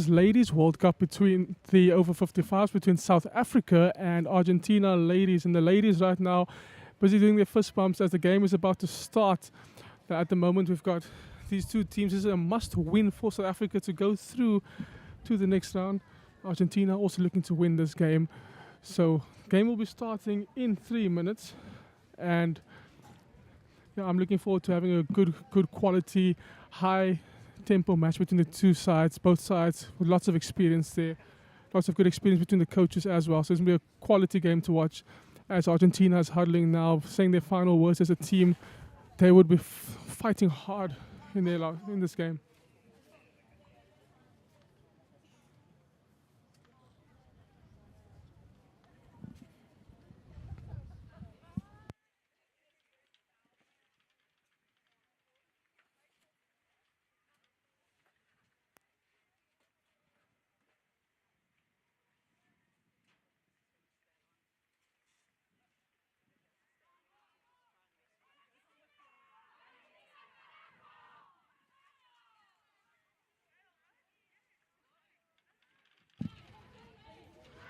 Ladies World Cup between the over 55s between South Africa and Argentina ladies. And the ladies right now busy doing their fist bumps as the game is about to start. At the moment we've got these two teams. This is a must win for South Africa to go through to the next round. Argentina also looking to win this game. So game will be starting in 3 minutes, and yeah, I'm looking forward to having a good quality, high tempo match between the two sides, both sides with lots of experience there, lots of good experience between the coaches as well. So it's going to be a quality game to watch as Argentina is huddling now, saying their final words as a team. They would be fighting hard in this game.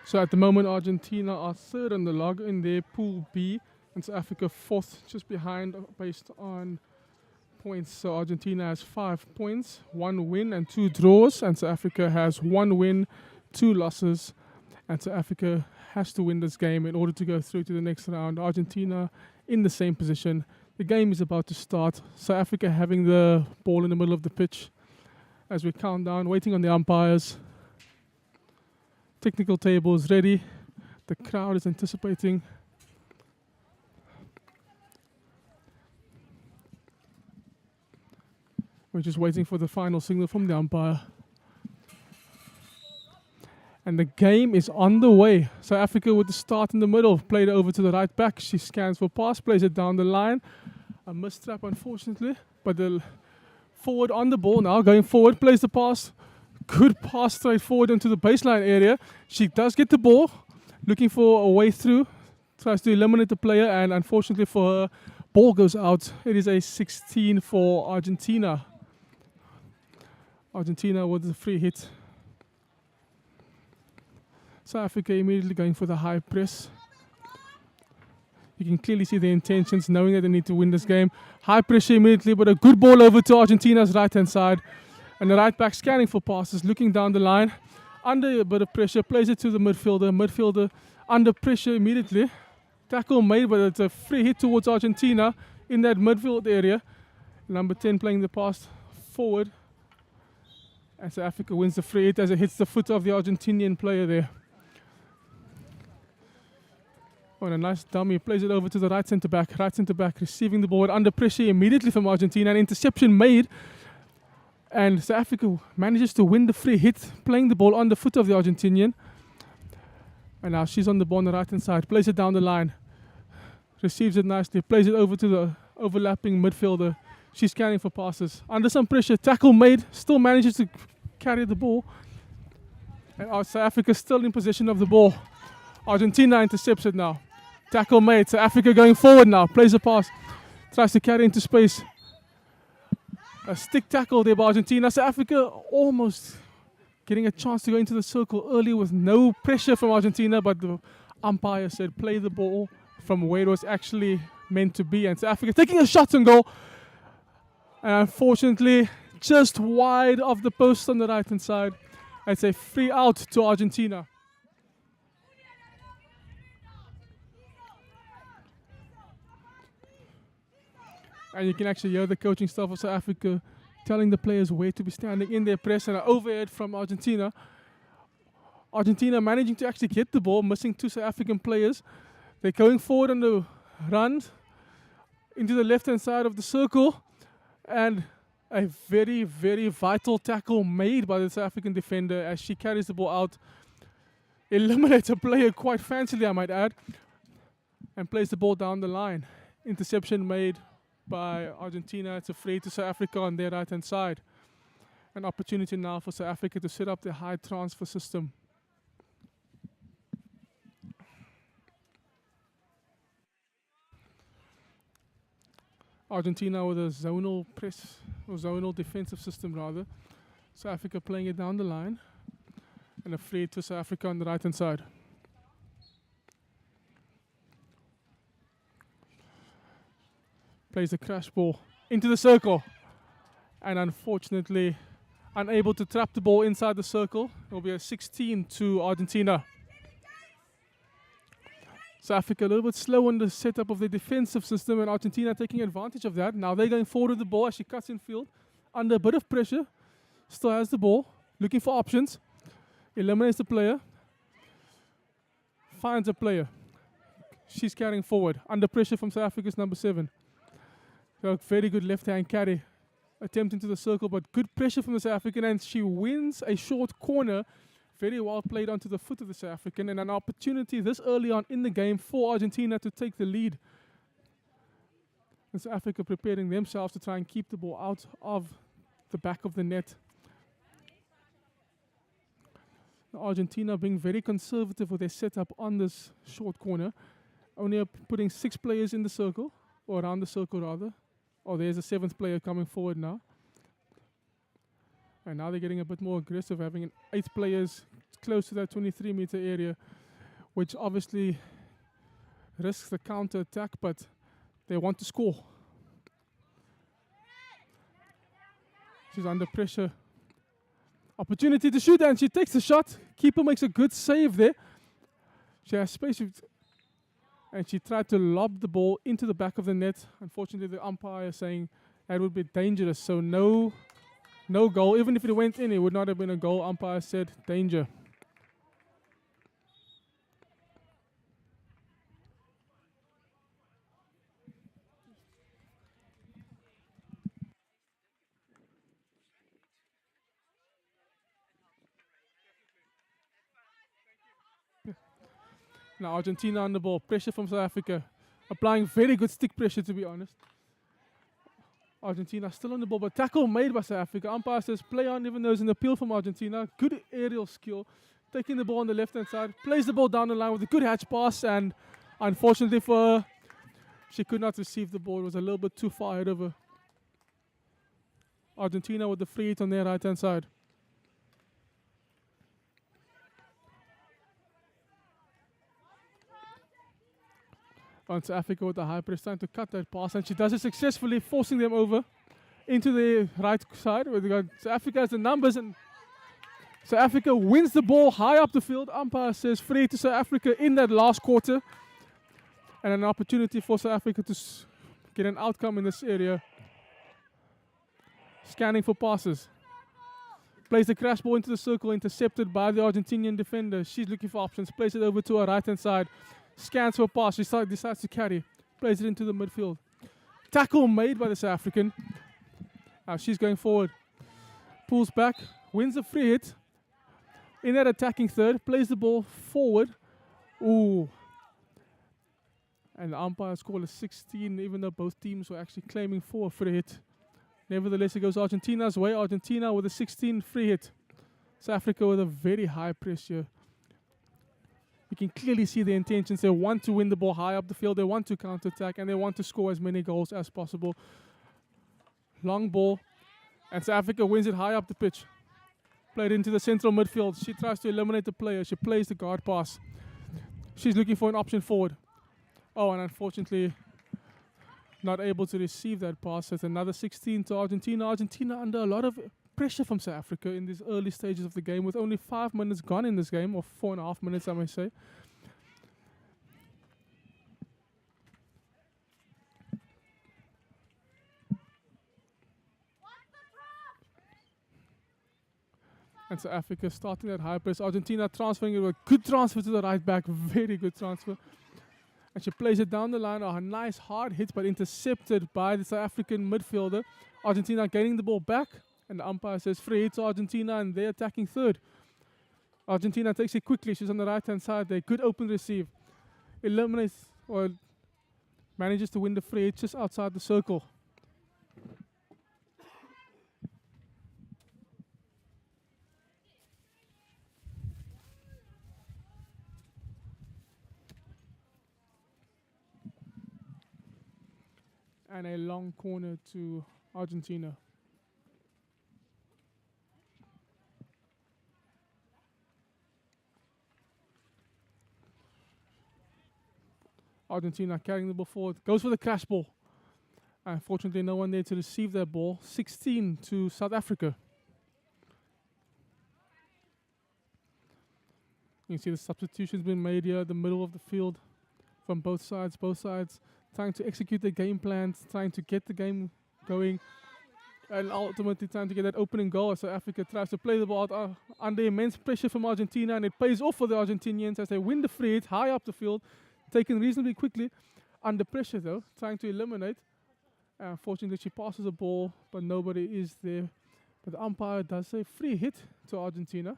So at the moment, Argentina are third on the log in their Pool B, and South Africa fourth, just behind based on points. So Argentina has 5 points, 1 win and 2 draws, and South Africa has 1 win, 2 losses, and South Africa has to win this game in order to go through to the next round. Argentina in the same position. The game is about to start. South Africa having the ball in the middle of the pitch as we count down, waiting on the umpires. Technical table is ready. The crowd is anticipating. We're just waiting for the final signal from the umpire. And the game is on the way. South Africa with the start in the middle. Played it over to the right back. She scans for pass, plays it down the line. A mistrap, unfortunately. But the forward on the ball now, going forward, plays the pass. Good pass straight forward into the baseline area. She does get the ball, looking for a way through. Tries to eliminate the player, and unfortunately for her, ball goes out. It is a 16 for Argentina. Argentina with the free hit. South Africa immediately going for the high press. You can clearly see the intentions, knowing that they need to win this game. High pressure immediately, but a good ball over to Argentina's right-hand side. And the right back scanning for passes, looking down the line. Under a bit of pressure, plays it to the midfielder. Midfielder under pressure immediately. Tackle made, but it's a free hit towards Argentina in that midfield area. Number 10 playing the pass forward. And South Africa wins the free hit as it hits the foot of the Argentinian player there. Oh, and a nice dummy. Plays it over to the right centre back. Right centre back receiving the ball under pressure immediately from Argentina. An interception made. And South Africa manages to win the free hit, playing the ball on the foot of the Argentinian. And now she's on the ball on the right-hand side, plays it down the line. Receives it nicely, plays it over to the overlapping midfielder. She's scanning for passes. Under some pressure, tackle made, still manages to carry the ball. And South Africa still in possession of the ball. Argentina intercepts it now. Tackle made, South Africa going forward now, plays a pass. Tries to carry into space. A stick tackle there by Argentina. South Africa almost getting a chance to go into the circle early with no pressure from Argentina, but the umpire said play the ball from where it was actually meant to be. And South Africa taking a shot on goal. And unfortunately, just wide of the post on the right-hand side. It's a free out to Argentina. And you can actually hear the coaching staff of South Africa telling the players where to be standing in their press, and an overhead from Argentina. Argentina managing to actually get the ball, missing 2 South African players. They're going forward on the run into the left-hand side of the circle. And a very, very vital tackle made by the South African defender as she carries the ball out. Eliminates a player quite fancily, I might add. And plays the ball down the line. Interception made by Argentina. It's a free to South Africa on their right-hand side. An opportunity now for South Africa to set up their high transfer system. Argentina with a zonal press, or zonal defensive system rather. South Africa playing it down the line. And a free to South Africa on the right hand side. Plays the crash ball into the circle. And unfortunately, unable to trap the ball inside the circle. It will be a 16 to Argentina. South Africa a little bit slow on the setup of the defensive system, and Argentina taking advantage of that. Now they're going forward with the ball as she cuts in field. Under a bit of pressure. Still has the ball. Looking for options. Eliminates the player. Finds a player. She's carrying forward. Under pressure from South Africa's number 7. So very good left-hand carry. Attempt into the circle, but good pressure from the South African, and she wins a short corner. Very well played onto the foot of the South African, and an opportunity this early on in the game for Argentina to take the lead. And South Africa preparing themselves to try and keep the ball out of the back of the net. Argentina being very conservative with their setup on this short corner. Only putting 6 players in the circle, or around the circle rather. Oh, there's a 7th player coming forward now. And now they're getting a bit more aggressive, having 8 players close to that 23-meter area, which obviously risks the counter-attack, but they want to score. She's under pressure. Opportunity to shoot, and she takes the shot. Keeper makes a good save there. She has space, and she tried to lob the ball into the back of the net. Unfortunately, the umpire saying that would be dangerous, so no goal. Even if it went in, it would not have been a goal. Umpire said danger. Now Argentina on the ball. Pressure from South Africa. Applying very good stick pressure, to be honest. Argentina still on the ball, but tackle made by South Africa. Umpire says play on, even though it's an appeal from Argentina. Good aerial skill. Taking the ball on the left-hand side. Plays the ball down the line with a good hatch pass, and unfortunately for her, she could not receive the ball. It was a little bit too far ahead of her. Argentina with the free hit on their right-hand side. On South Africa with the high press, trying to cut that pass, and she does it successfully, forcing them over into the right side. Where they got South Africa has the numbers, and South Africa wins the ball high up the field. Umpire says free to South Africa in that last quarter, and an opportunity for South Africa to get an outcome in this area. Scanning for passes. Plays the crash ball into the circle, intercepted by the Argentinian defender. She's looking for options. Plays it over to her right-hand side. Scans for a pass. She decides to carry. Plays it into the midfield. Tackle made by the South African. Now she's going forward. Pulls back. Wins a free hit. In that attacking third. Plays the ball forward. Ooh. And the umpires call a 16, even though both teams were actually claiming for a free hit. Nevertheless, it goes Argentina's way. Argentina with a 16 free hit. South Africa with a very high press here. You can clearly see the intentions. They want to win the ball high up the field. They want to counter-attack, and they want to score as many goals as possible. Long ball, and South Africa wins it high up the pitch. Played into the central midfield. She tries to eliminate the player. She plays the guard pass. She's looking for an option forward. Oh, and unfortunately, not able to receive that pass. It's another 16 to Argentina. Argentina under a lot of pressure from South Africa in these early stages of the game, with only 5 minutes gone in this game, or 4.5 minutes, I may say. And South Africa starting that high press. Argentina transferring it with a good transfer to the right back. Very good transfer. And she plays it down the line. A nice hard hit, but intercepted by the South African midfielder. Argentina gaining the ball back. And the umpire says free hit to Argentina, and they're attacking third. Argentina takes it quickly. She's on the right-hand side there. Good open receive. Eliminates, or manages to win the free hit just outside the circle. And a long corner to Argentina. Argentina carrying the ball forward. Goes for the crash ball. Unfortunately, no one there to receive that ball. 16 to South Africa. You can see the substitutions being made here, the middle of the field from both sides. Both sides trying to execute their game plans, trying to get the game going, and ultimately trying to get that opening goal. So Africa tries to play the ball out, under immense pressure from Argentina, and it pays off for the Argentinians as they win the free hit high up the field, taken reasonably quickly. Under pressure though, trying to eliminate. Unfortunately, she passes the ball, but nobody is there. But the umpire does say free hit to Argentina.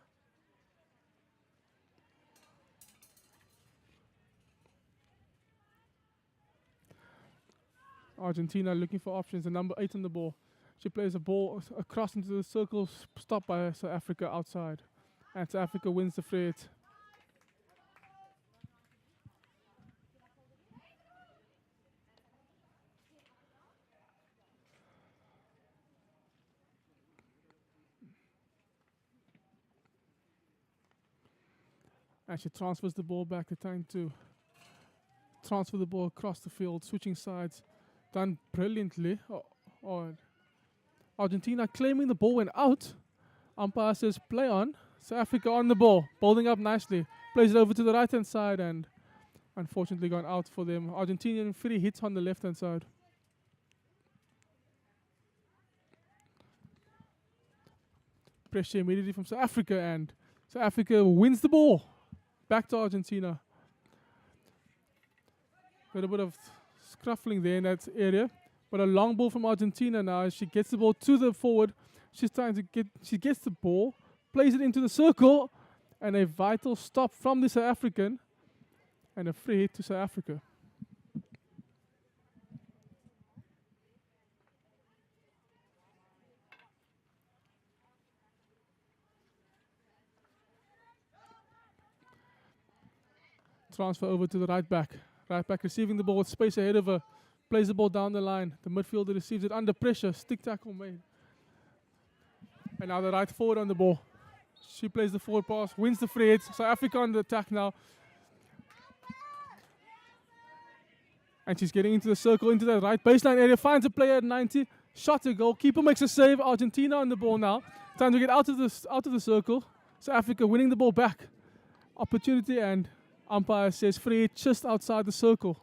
Argentina looking for options. The number 8 on the ball. She plays the ball across into the circle, stopped by South Africa outside. And South Africa wins the free hit. And she transfers the ball back, trying to transfer the ball across the field, switching sides. Done brilliantly. Argentina claiming the ball went out. Umpire says play on. South Africa on the ball, building up nicely. Plays it over to the right hand side and unfortunately gone out for them. Argentinian free hits on the left hand side. Pressure immediately from South Africa and South Africa wins the ball. Back to Argentina. Got a bit of scruffling there in that area. But a long ball from Argentina now as she gets the ball to the forward. She gets the ball, plays it into the circle, and a vital stop from the South African. And a free hit to South Africa. Transfer over to the right back. Right back receiving the ball with space ahead of her. Plays the ball down the line. The midfielder receives it under pressure. Stick tackle made. And now the right forward on the ball. She plays the forward pass. Wins the free hit. South Africa on the attack now. And she's getting into the circle, into the right baseline area. Finds a player at 90. Shot a goal. Keeper makes a save. Argentina on the ball now. Time to get out of the circle. South Africa winning the ball back. Opportunity and umpire says free hit just outside the circle.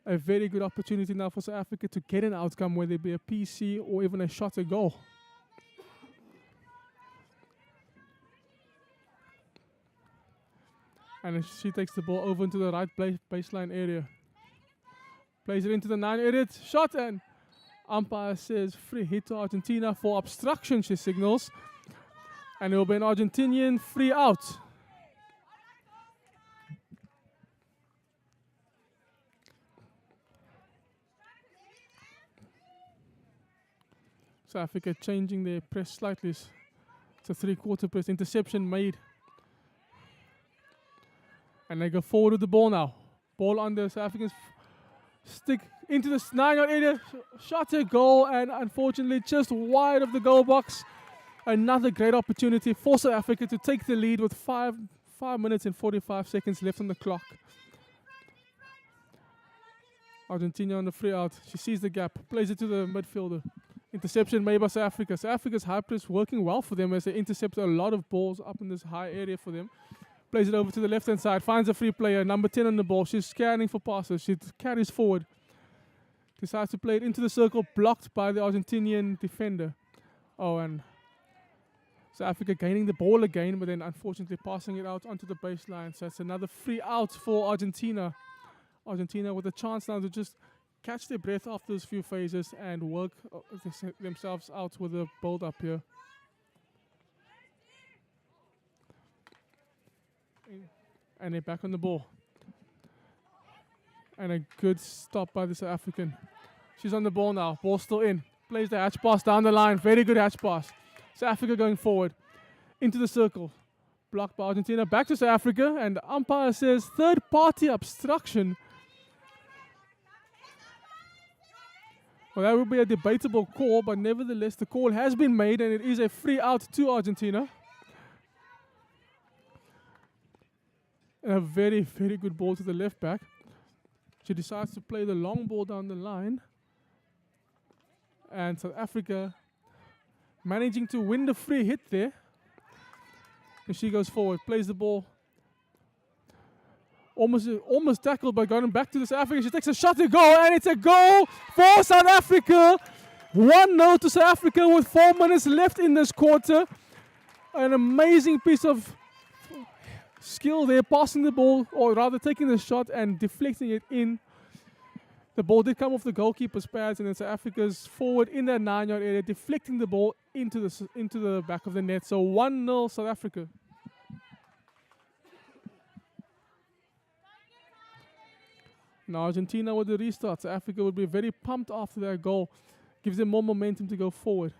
A very good opportunity now for South Africa to get an outcome, whether it be a PC or even a shot a goal. And she takes the ball over into the right baseline area. Plays it into the 9 area. Shot and umpire says free hit to Argentina for obstruction, she signals. And it will be an Argentinian free out. South Africa changing their press slightly. It's a 3/4 press. Interception made. And they go forward with the ball now. Ball on the South Africans. Stick into the 9-yard area. Shot a goal and unfortunately just wide of the goal box. Another great opportunity for South Africa to take the lead with 5 minutes and 45 seconds left on the clock. Argentina on the free out. She sees the gap. Plays it to the midfielder. Interception made by South Africa. South Africa's high press working well for them as they intercept a lot of balls up in this high area for them. Plays it over to the left-hand side. Finds a free player. Number 10 on the ball. She's scanning for passes. She carries forward. Decides to play it into the circle. Blocked by the Argentinian defender. Oh, and South Africa gaining the ball again, but then unfortunately passing it out onto the baseline. So it's another free out for Argentina. Argentina with a chance now to just catch their breath after those few phases and work themselves out with a build-up here. And they're back on the ball. And a good stop by the South African. She's on the ball now. Ball still in. Plays the hatch pass down the line. Very good hatch pass. South Africa going forward. Into the circle. Blocked by Argentina. Back to South Africa. And the umpire says third-party obstruction. Well, that would be a debatable call, but nevertheless, the call has been made, and it is a free out to Argentina. And a very, very good ball to the left back. She decides to play the long ball down the line. And South Africa managing to win the free hit there. And she goes forward, plays the ball. Almost tackled, but going back to the South Africa. She takes a shot to goal, and it's a goal for South Africa. 1-0 to South Africa with 4 minutes left in this quarter. An amazing piece of skill there, passing the ball, or rather taking the shot and deflecting it in. The ball did come off the goalkeeper's pads, and then South Africa's forward in that 9-yard area, deflecting the ball into the back of the net. So 1-0 South Africa. Now Argentina with the restart. South Africa would be very pumped after that goal. Gives them more momentum to go forward.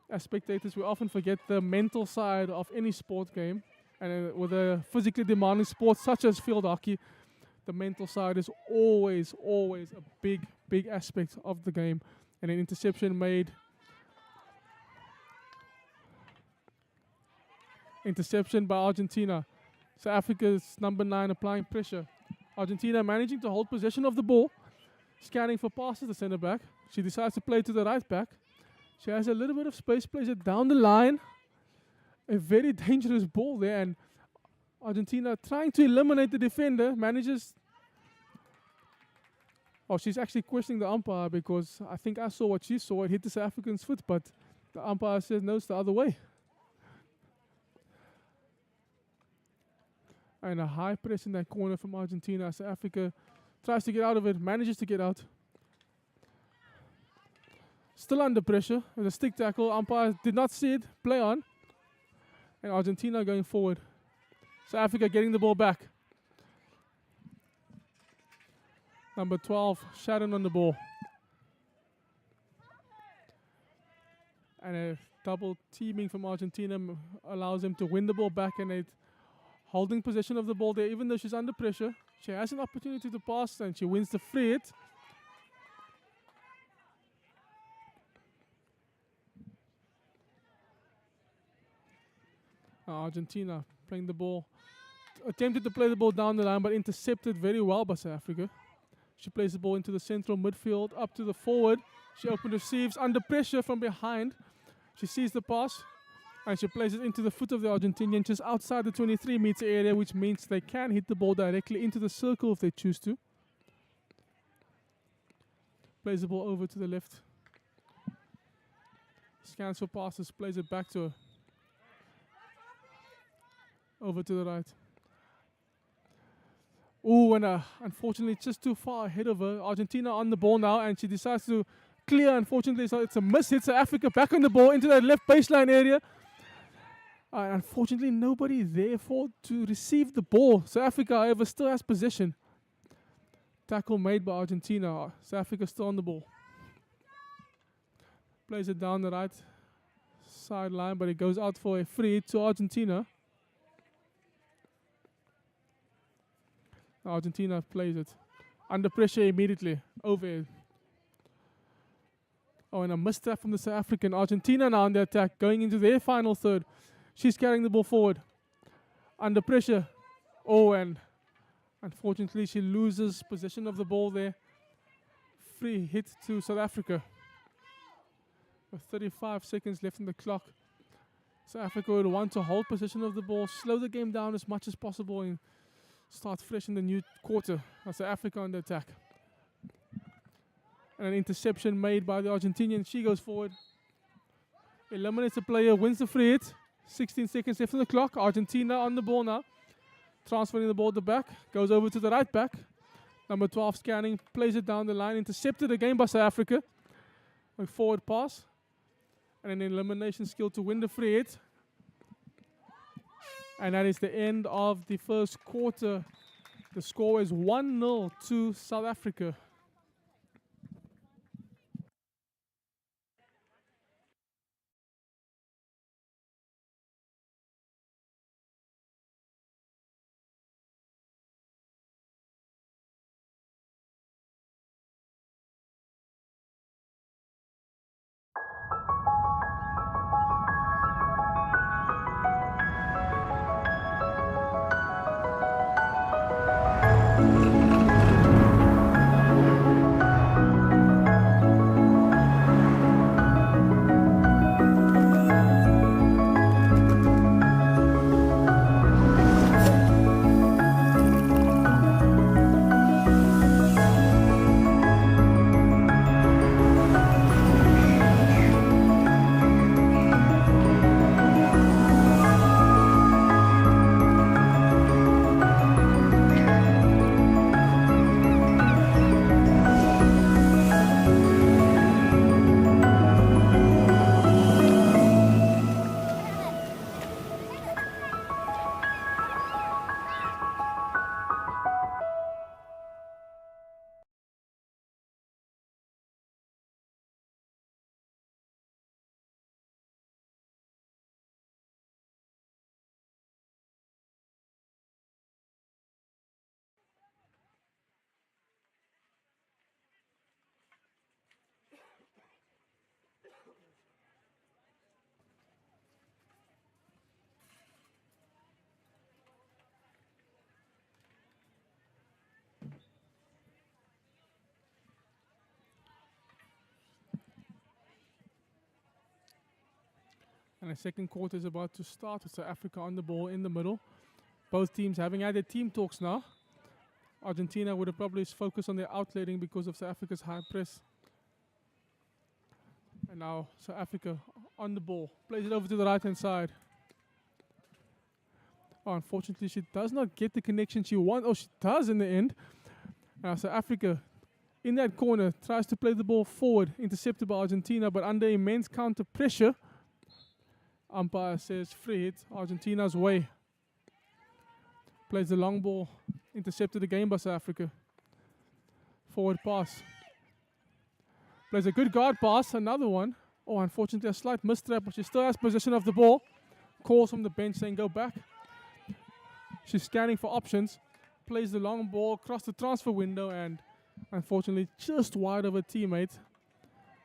As spectators, we often forget the mental side of any sport game. And with a physically demanding sport such as field hockey, the mental side is always a big aspect of the game. And an interception made. Interception by Argentina. South Africa's number 9 applying pressure. Argentina managing to hold possession of the ball. Scanning for passes, the centre back. She decides to play to the right back. She has a little bit of space, plays it down the line. A very dangerous ball there, and Argentina trying to eliminate the defender, manages. Oh, she's actually questioning the umpire because I think I saw what she saw. It hit the South African's foot, but the umpire says no, it's the other way. And a high press in that corner from Argentina. South Africa tries to get out of it, manages to get out. Still under pressure with a stick tackle. Umpire did not see it. Play on. And Argentina going forward. South Africa getting the ball back. Number 12, Sharon on the ball. And a double teaming from Argentina allows them to win the ball back, and holding possession of the ball there, even though she's under pressure. She has an opportunity to pass, and she wins the free hit. Argentina playing the ball. Attempted to play the ball down the line, but intercepted very well by South Africa. She plays the ball into the central midfield, up to the forward. She open receives under pressure from behind. She sees the pass, and she plays it into the foot of the Argentinian, just outside the 23-meter area, which means they can hit the ball directly into the circle if they choose to. Plays the ball over to the left. Scans for passes, plays it back to her. Over to the right. Ooh, and unfortunately just too far ahead of her. Argentina on the ball now, and she decides to clear. Unfortunately, so it's a miss. Hits South Africa back on the ball into that left baseline area. Unfortunately, nobody there to receive the ball. South Africa, however, still has possession. Tackle made by Argentina. South Africa still on the ball. Plays it down the right sideline, but it goes out for a free hit to Argentina. Argentina plays it. Under pressure immediately. Over. Oh, and a misstep from the South African. Argentina now on the attack, going into their final third. She's carrying the ball forward. Under pressure. Oh, and unfortunately she loses possession of the ball there. Free hit to South Africa. With 35 seconds left in the clock. South Africa would want to hold possession of the ball, slow the game down as much as possible, and start fresh in the new quarter. South Africa on the attack. And an interception made by the Argentinian. She goes forward. Eliminates the player, wins the free hit. 16 seconds left on the clock. Argentina on the ball now. Transferring the ball at the back. Goes over to the right back. Number 12 scanning. Plays it down the line. Intercepted again by South Africa. A forward pass. And an elimination skill to win the free hit. And that is the end of the first quarter. The score is 1-0 to South Africa. And the second quarter is about to start with South Africa on the ball in the middle. Both teams having had their team talks now. Argentina would have probably focused on their outletting because of South Africa's high press. And now South Africa on the ball. Plays it over to the right-hand side. Oh, unfortunately, she does not get the connection she wants. Oh, she does in the end. Now South Africa in that corner tries to play the ball forward. Intercepted by Argentina, but under immense counter pressure. Umpire says free hit Argentina's way. Plays the long ball. Intercepted again by South Africa. Forward pass. Plays a good guard pass. Another one. Oh, unfortunately a slight mistrap, but she still has possession of the ball. Calls from the bench saying go back. She's scanning for options. Plays the long ball across the transfer window and unfortunately just wide of her teammate.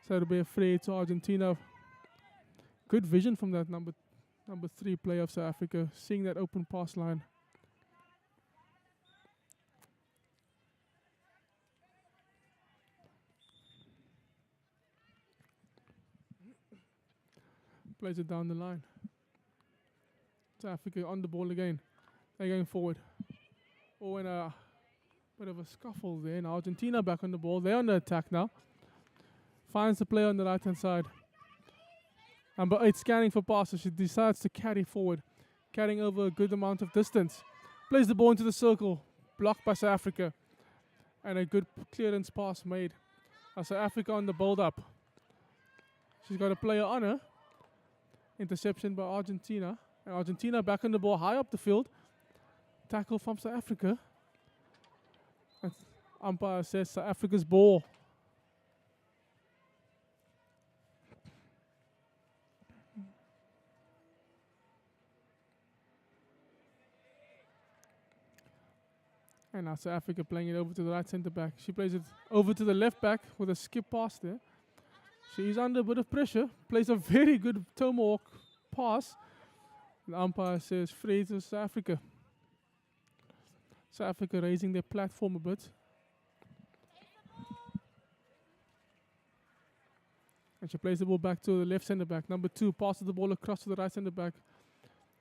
So it'll be a free hit to Argentina. Good vision from that number 3 player of South Africa, seeing that open pass line. Plays it down the line. South Africa on the ball again. They're going forward. Oh, and a bit of a scuffle there. And Argentina back on the ball. They're on the attack now. Finds the player on the right-hand side. Number 8 scanning for passes. She decides to carry forward. Carrying over a good amount of distance. Plays the ball into the circle. Blocked by South Africa. And a good clearance pass made. South Africa on the build-up. She's got a player on her. Interception by Argentina. And Argentina back on the ball high up the field. Tackle from South Africa. And umpire says South Africa's ball. And now South Africa playing it over to the right centre back. She plays it over to the left back with a skip pass there. She's under a bit of pressure. Plays a very good tomahawk pass. The umpire says free to South Africa. South Africa raising their platform a bit. And she plays the ball back to the left centre back. Number 2 passes the ball across to the right centre back.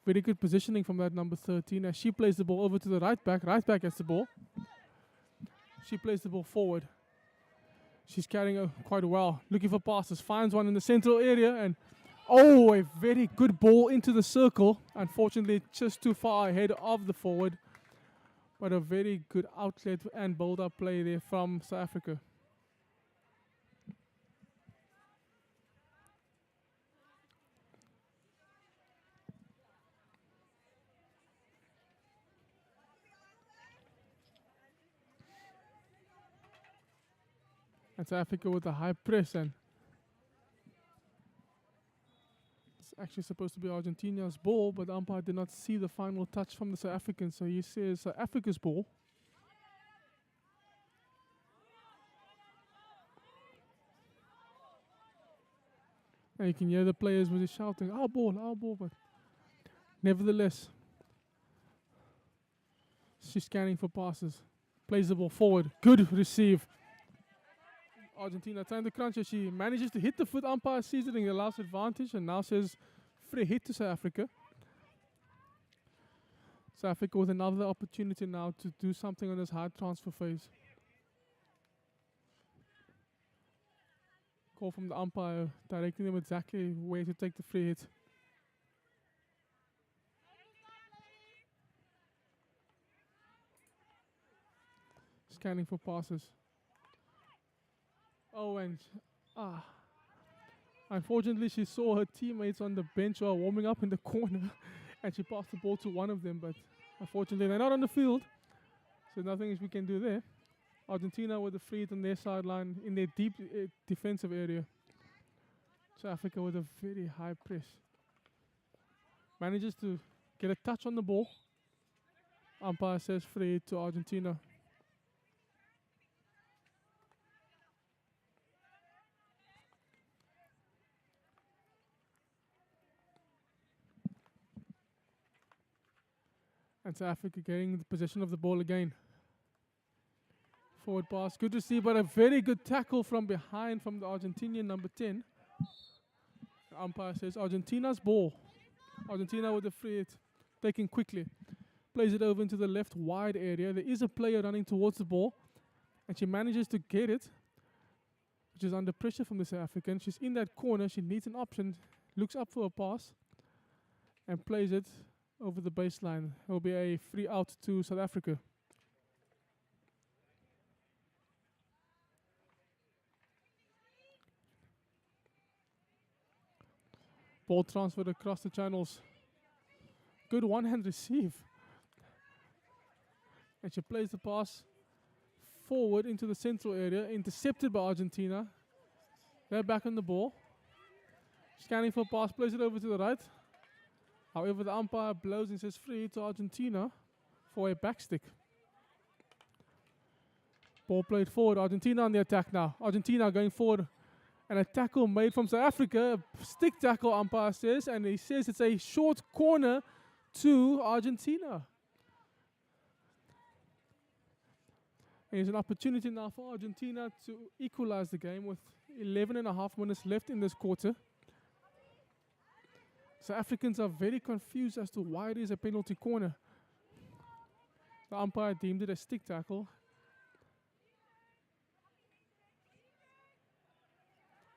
Very good positioning from that number 13 as she plays the ball over to the right back. Right back gets the ball. She plays the ball forward. She's carrying it quite well. Looking for passes. Finds one in the central area. And oh, a very good ball into the circle. Unfortunately, just too far ahead of the forward. But a very good outlet and build-up play there from South Africa. And South Africa with a high press, and it's actually supposed to be Argentina's ball, but the umpire did not see the final touch from the South Africans, so he says South Africa's ball. And you can hear the players was shouting, our ball, but nevertheless, she's scanning for passes. Plays the ball forward. Good receive. Argentina trying to crunch her. She manages to hit the foot. Umpire sees it and allows advantage and now says free hit to South Africa. South Africa with another opportunity now to do something on this hard transfer phase. Call from the umpire directing them exactly where to take the free hit. Scanning for passes. Oh, and unfortunately, she saw her teammates on the bench while warming up in the corner, and she passed the ball to one of them. But unfortunately, they're not on the field, so nothing we can do there. Argentina with the free hit on their sideline in their deep defensive area. South Africa with a very high press. Manages to get a touch on the ball. Umpire says free hit to Argentina. And South Africa getting the possession of the ball again. Forward pass, good to see, but a very good tackle from behind from the Argentinian number 10. Umpire says Argentina's ball. Argentina with the free hit, taken quickly. Plays it over into the left wide area. There is a player running towards the ball, and she manages to get it, which is under pressure from the South African. She's in that corner. She needs an option. Looks up for a pass and plays it over the baseline. It will be a free out to South Africa. Ball transferred across the channels. Good one-hand receive. And she plays the pass forward into the central area, intercepted by Argentina. They're back on the ball. Scanning for a pass, plays it over to the right. However, the umpire blows and says free to Argentina for a backstick. Ball played forward. Argentina on the attack now. Argentina going forward. And a tackle made from South Africa. A stick tackle, umpire says. And he says it's a short corner to Argentina. And it's an opportunity now for Argentina to equalize the game with 11 and a half minutes left in this quarter. South Africans are very confused as to why it is a penalty corner. The umpire deemed it a stick tackle.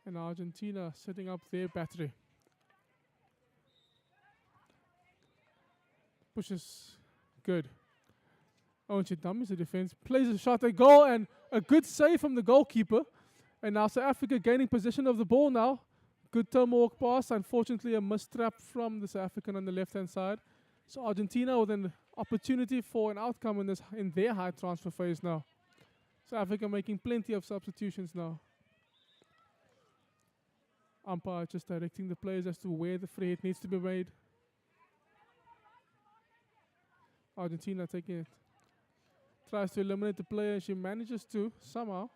And Argentina setting up their battery. Pushes good. Oh, and she dummies the defense. Plays a shot, a goal, and a good save from the goalkeeper. And now South Africa gaining possession of the ball now. Good tomahawk pass. Unfortunately, a mistrap from the South African on the left-hand side. So Argentina with an opportunity for an outcome in their high transfer phase now. South Africa making plenty of substitutions now. Umpire just directing the players as to where the free hit needs to be made. Argentina taking it. Tries to eliminate the player. She manages to somehow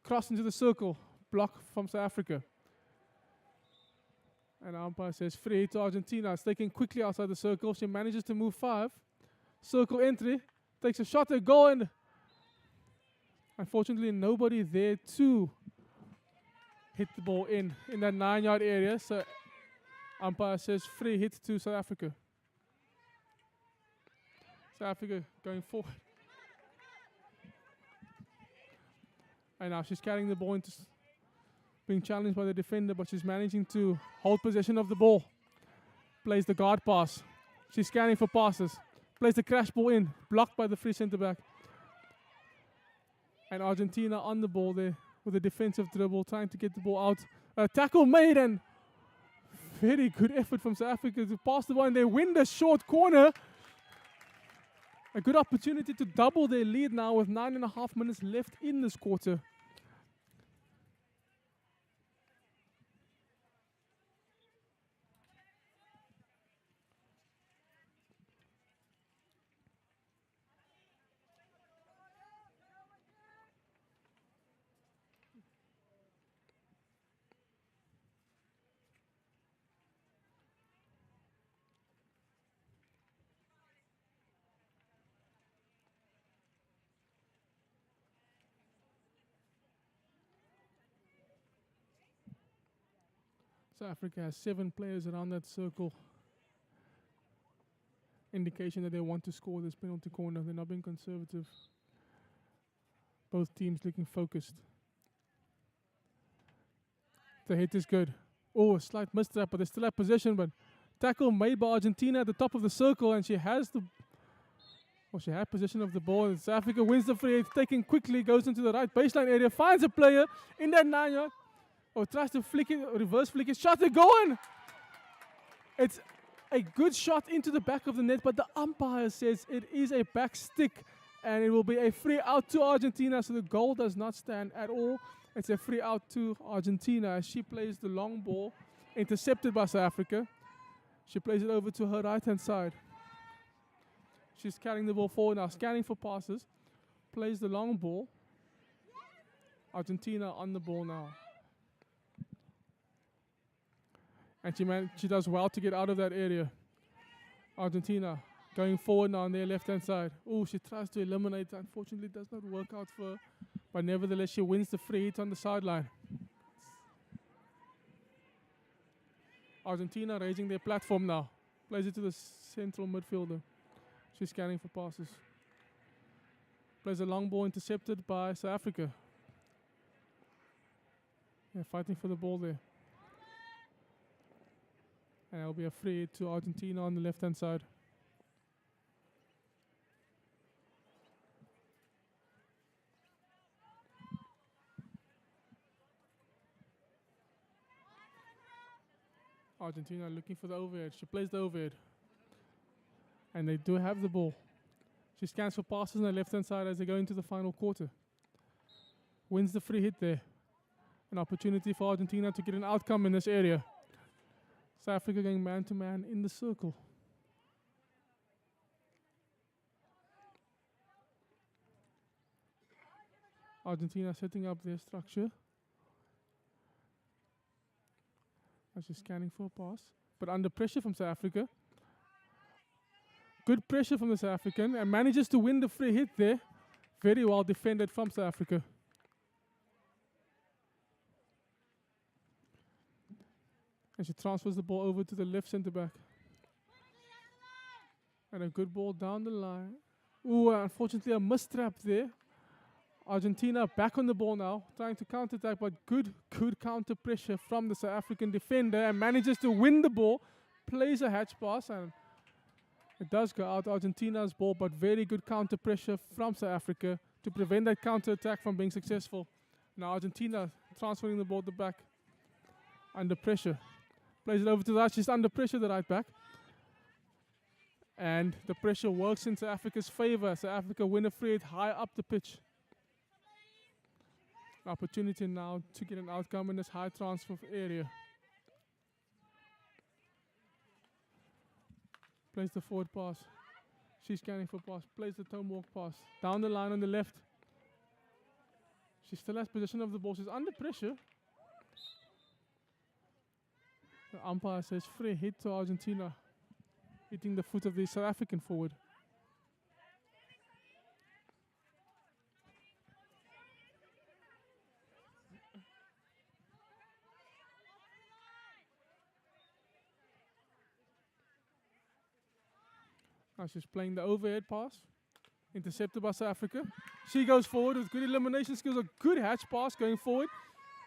cross into the circle. Block from South Africa. And the umpire says free hit to Argentina. It's taken quickly outside the circle. She manages to move 5. Circle entry. Takes a shot, a goal, and unfortunately nobody there to hit the ball in that 9-yard area. So umpire says free hit to South Africa. South Africa going forward. And now she's carrying the ball into being challenged by the defender, but she's managing to hold possession of the ball. Plays the guard pass. She's scanning for passes. Plays the crash ball in. Blocked by the free centre back. And Argentina on the ball there with a defensive dribble, trying to get the ball out. A tackle made, and very good effort from South Africa to pass the ball, and they win the short corner. A good opportunity to double their lead now with 9.5 minutes left in this quarter. South Africa has 7 players around that circle. Indication that they want to score this penalty corner. They're not being conservative. Both teams looking focused. The hit is good. Oh, a slight mistrap, but they still have possession. But tackle made by Argentina at the top of the circle, and she has she had possession of the ball. And South Africa wins the free hit, taken quickly, goes into the right baseline area, finds a player in that 9-yard. Tries to flick it, reverse flick it, shot it, going! It's a good shot into the back of the net, but the umpire says it is a back stick, and it will be a free out to Argentina, so the goal does not stand at all. It's a free out to Argentina as she plays the long ball, intercepted by South Africa. She plays it over to her right-hand side. She's carrying the ball forward now, scanning for passes. Plays the long ball. Argentina on the ball now. And she does well to get out of that area. Argentina going forward now on their left-hand side. Oh, she tries to eliminate. Unfortunately, it does not work out for her. But nevertheless, she wins the free hit on the sideline. Argentina raising their platform now. Plays it to the central midfielder. She's scanning for passes. Plays a long ball intercepted by South Africa. They're fighting for the ball there. And it'll be a free hit to Argentina on the left-hand side. Argentina looking for the overhead. She plays the overhead. And they do have the ball. She scans for passes on the left-hand side as they go into the final quarter. Wins the free hit there. An opportunity for Argentina to get an outcome in this area. South Africa going man-to-man in the circle. Argentina setting up their structure. She's scanning for a pass. But under pressure from South Africa. Good pressure from the South African. And manages to win the free hit there. Very well defended from South Africa. And she transfers the ball over to the left centre back. And a good ball down the line. Ooh, unfortunately a mistrap there. Argentina back on the ball now, trying to counter-attack, but good counter pressure from the South African defender and manages to win the ball, plays a hatch pass, and it does go out Argentina's ball, but very good counter pressure from South Africa to prevent that counter-attack from being successful. Now Argentina transferring the ball to the back under pressure. Plays it over to the right, she's under pressure, the right back. And the pressure works in South Africa's favour. South Africa win a free hit high up the pitch. Opportunity now to get an outcome in this high transfer area. Plays the forward pass. She's scanning for pass. Plays the tomahawk pass. Down the line on the left. She still has possession of the ball. She's under pressure. The umpire says free hit to Argentina. Hitting the foot of the South African forward. Now she's playing the overhead pass. Intercepted by South Africa. She goes forward with good elimination skills. A good hatch pass going forward.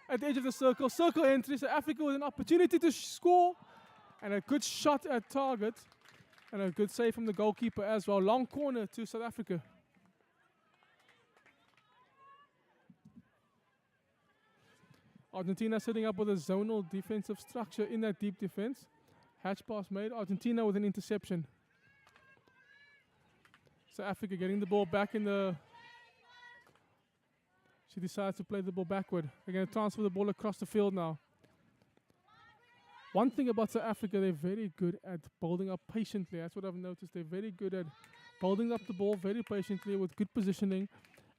At the edge of the circle. Circle entry. South Africa with an opportunity to score. And a good shot at target. And a good save from the goalkeeper as well. Long corner to South Africa. Argentina setting up with a zonal defensive structure in that deep defense. Hatch pass made. Argentina with an interception. South Africa getting the ball back in the... She decides to play the ball backward. They're going to transfer the ball across the field now. One thing about South Africa, they're very good at building up patiently. That's what I've noticed. They're very good at building up the ball very patiently with good positioning.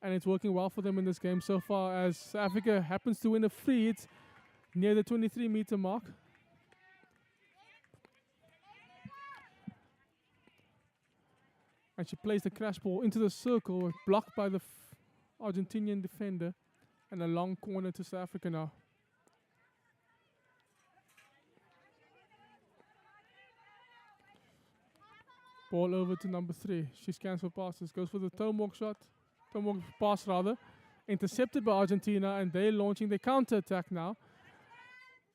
And it's working well for them in this game so far as South Africa happens to win a free hit near the 23-meter mark. And she plays the crash ball into the circle, blocked by the Argentinian defender. And a long corner to South Africa now. Ball over to number 3. She scans for passes, goes for the tomahawk shot. Tomahawk pass rather. Intercepted by Argentina and they're launching the counter-attack now.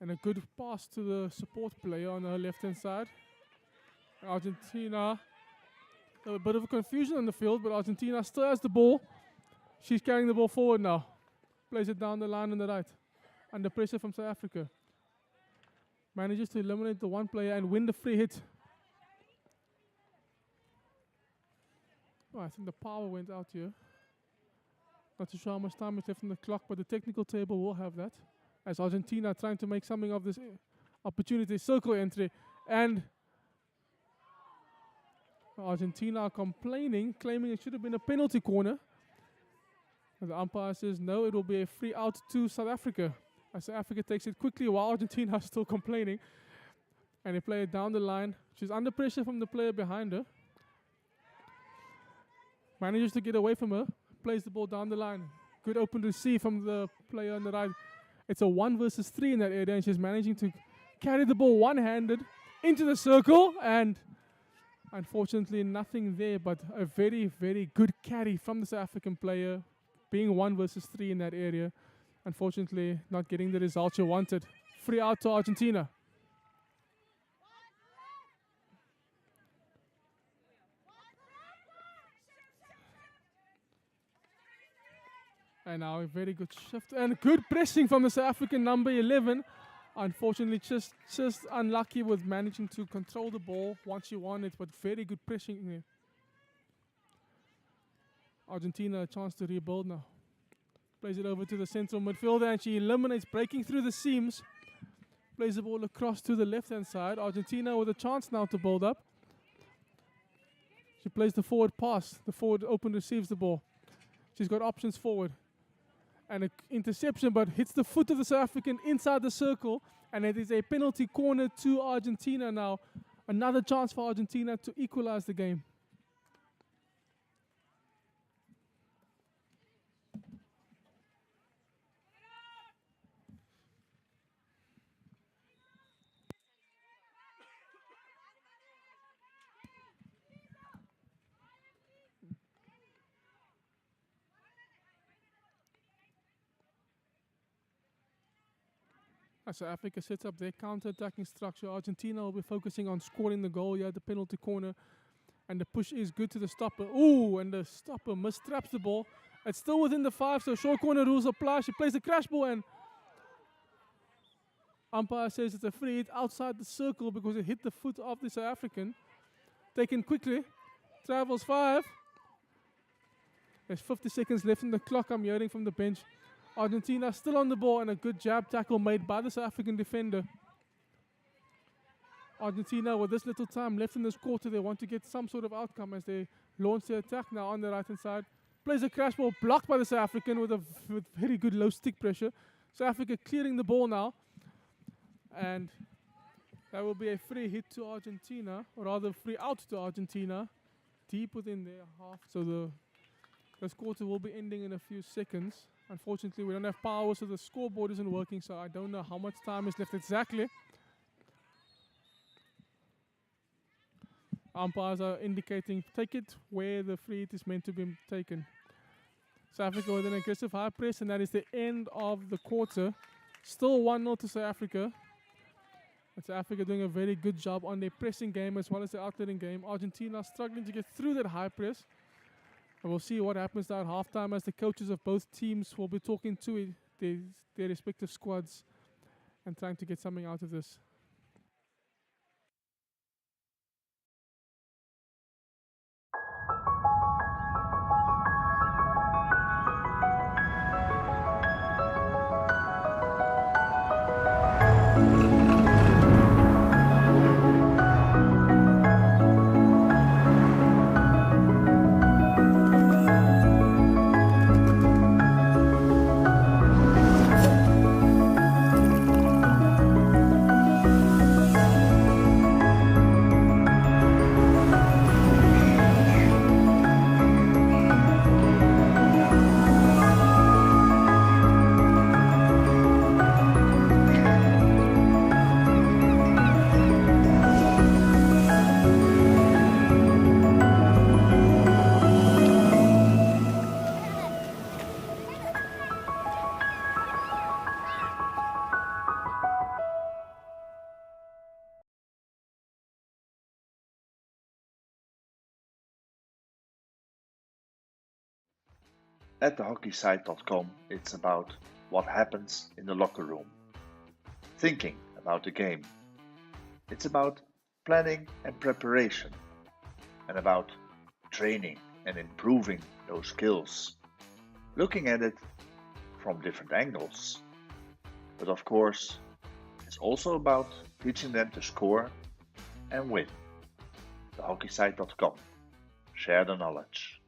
And a good pass to the support player on her left-hand side. And Argentina... A bit of a confusion on the field, but Argentina still has the ball. She's carrying the ball forward now. Plays it down the line on the right. Under pressure from South Africa. Manages to eliminate the one player and win the free hit. Oh, I think the power went out here. Not too sure how much time is left on the clock, but the technical table will have that. As Argentina trying to make something of this opportunity. Circle entry. And... Argentina are complaining, claiming it should have been a penalty corner. And the umpire says no, it will be a free out to South Africa. As South Africa takes it quickly while Argentina is still complaining. And they play it down the line. She's under pressure from the player behind her. Manages to get away from her. Plays the ball down the line. Good open receive from the player on the right. It's a 1 versus 3 in that area and she's managing to carry the ball one-handed into the circle, and unfortunately nothing there, but a very, very good carry from the South African player, being 1 versus 3 in that area. Unfortunately, not getting the result you wanted. Free out to Argentina. And now a very good shift and good pressing from the South African number 11. Unfortunately, just unlucky with managing to control the ball once you want it, but very good pressing there. Argentina a chance to rebuild now. Plays it over to the central midfielder and she eliminates, breaking through the seams. Plays the ball across to the left-hand side. Argentina with a chance now to build up. She plays the forward pass. The forward open receives the ball. She's got options forward. And an interception, but hits the foot of the South African inside the circle. And it is a penalty corner to Argentina now. Another chance for Argentina to equalize the game. As South Africa sets up their counter-attacking structure, Argentina will be focusing on scoring the goal here at the penalty corner. And the push is good to the stopper. Ooh, and the stopper mistraps the ball. It's still within the 5, so short corner rules apply. She plays the crash ball and umpire says it's a free hit outside the circle because it hit the foot of the South African. Taken quickly. Travels 5. There's 50 seconds left in the clock, I'm hearing from the bench. Argentina still on the ball and a good jab tackle made by the South African defender. Argentina, with this little time left in this quarter, they want to get some sort of outcome as they launch their attack now on the right-hand side. Plays a crash ball blocked by the South African with very good low stick pressure. South Africa clearing the ball now. And that will be a free hit to Argentina, or rather free out to Argentina, deep within their half. So this quarter will be ending in a few seconds. Unfortunately, we don't have power, so the scoreboard isn't working, so I don't know how much time is left exactly. Umpires are indicating take it where the free hit is meant to be taken. South Africa with an aggressive high press, and that is the end of the quarter. Still 1-0 to South Africa. But South Africa doing a very good job on their pressing game as well as their outletting game. Argentina struggling to get through that high press. And we'll see what happens now at halftime as the coaches of both teams will be talking to their respective squads and trying to get something out of this. At thehockeysite.com, it's about what happens in the locker room, thinking about the game. It's about planning and preparation, and about training and improving those skills, looking at it from different angles. But of course, it's also about teaching them to score and win. Thehockeysite.com. Share the knowledge.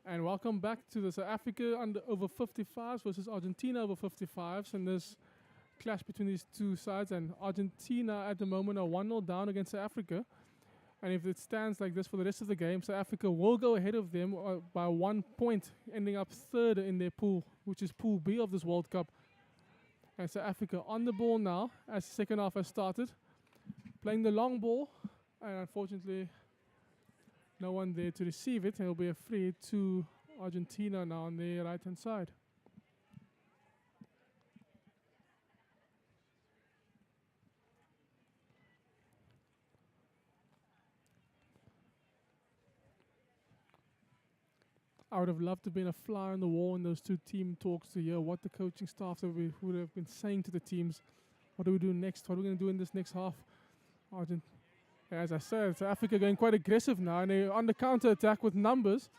And welcome back to the South Africa over 55s versus Argentina over 55s. And this clash between these two sides. And Argentina at the moment are 1-0 down against South Africa. And if it stands like this for the rest of the game, South Africa will go ahead of them by 1 point, ending up third in their pool, which is Pool B of this World Cup. And South Africa on the ball now as the second half has started. Playing the long ball. And unfortunately, no one there to receive it. It will be a free to Argentina now on the right-hand side. I would have loved to have been a fly on the wall in those two team talks to hear what the coaching staffs would have been saying to the teams. What do we do next? What are we going to do in this next half? As I said, South Africa going quite aggressive now, and they're on the counter-attack with numbers.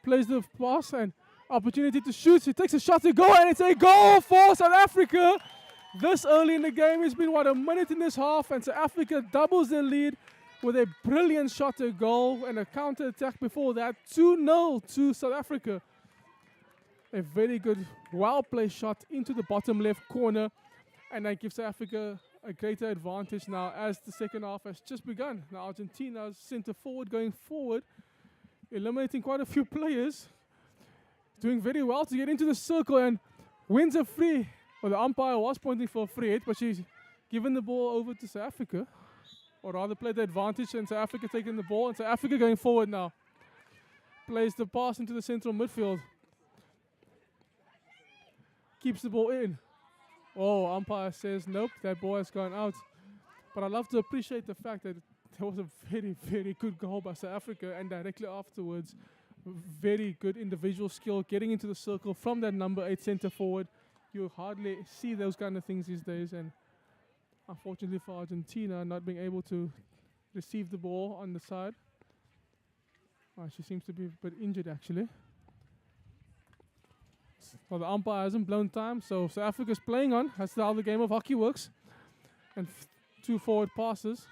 Plays the pass and opportunity to shoot. He takes a shot to go, and it's a goal for South Africa. This early in the game, it's been, a minute in this half, and South Africa doubles their lead with a brilliant shot to goal and a counter-attack before that. 2-0 to South Africa. A very good, well-placed shot into the bottom left corner, and that gives South Africa a greater advantage now as the second half has just begun. Now Argentina's centre forward going forward, eliminating quite a few players, doing very well to get into the circle and wins a free. Well, the umpire was pointing for a free hit, but she's given the ball over to South Africa, or rather played the advantage, and South Africa taking the ball, and South Africa going forward now. Plays the pass into the central midfield. Keeps the ball in. Oh, umpire says nope, that ball has gone out. But I love to appreciate the fact that there was a very, very good goal by South Africa, and directly afterwards, very good individual skill, getting into the circle from that number 8 centre forward. You hardly see those kind of things these days, and unfortunately for Argentina, not being able to receive the ball on the side. She seems to be a bit injured actually. Well, the umpire hasn't blown time, so South Africa's playing on. That's how the game of hockey works. And 2 forward passes.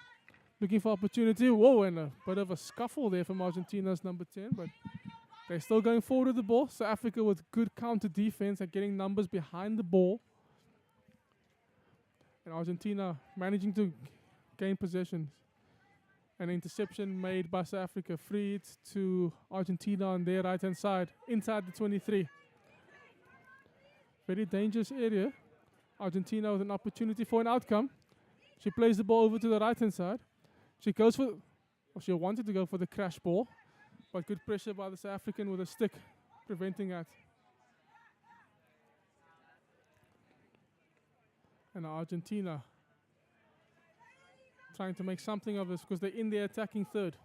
Looking for opportunity. Whoa, and a bit of a scuffle there from Argentina's number 10, but they're still going forward with the ball. South Africa with good counter defense and getting numbers behind the ball. And Argentina managing to gain possession. An interception made by South Africa. Free it to Argentina on their right-hand side, inside the 23. Very dangerous area. Argentina with an opportunity for an outcome. She plays the ball over to the right-hand side. She goes for, she wanted to go for the crash ball, but good pressure by the South African with a stick, preventing that. And Argentina trying to make something of this because they're in their attacking third.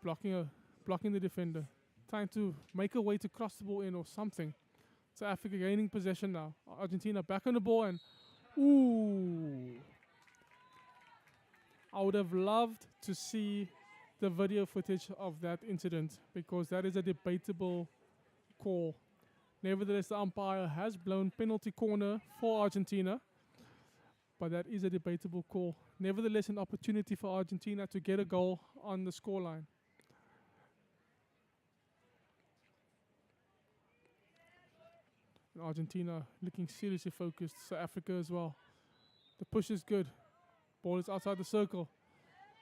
Blocking the defender. Trying to make a way to cross the ball in or something. South Africa gaining possession now. Argentina back on the ball and ooh. I would have loved to see the video footage of that incident because that is a debatable call. Nevertheless, the umpire has blown penalty corner for Argentina, but that is a debatable call. Nevertheless, an opportunity for Argentina to get a goal on the scoreline. And Argentina looking seriously focused. South Africa as well. The push is good. Ball is outside the circle.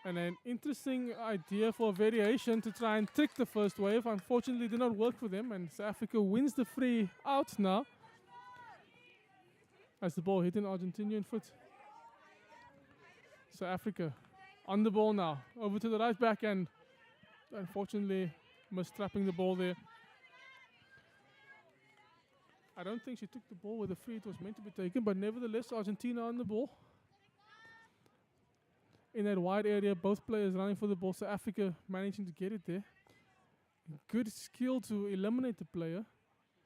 And an interesting idea for a variation to try and trick the first wave. Unfortunately, did not work for them. And South Africa wins the free out now. As the ball hit an Argentinian foot. South Africa on the ball now. Over to the right back and unfortunately mistrapping the ball there. I don't think she took the ball where the free it was meant to be taken, but nevertheless, Argentina on the ball. In that wide area, both players running for the ball. South Africa managing to get it there. Good skill to eliminate the player.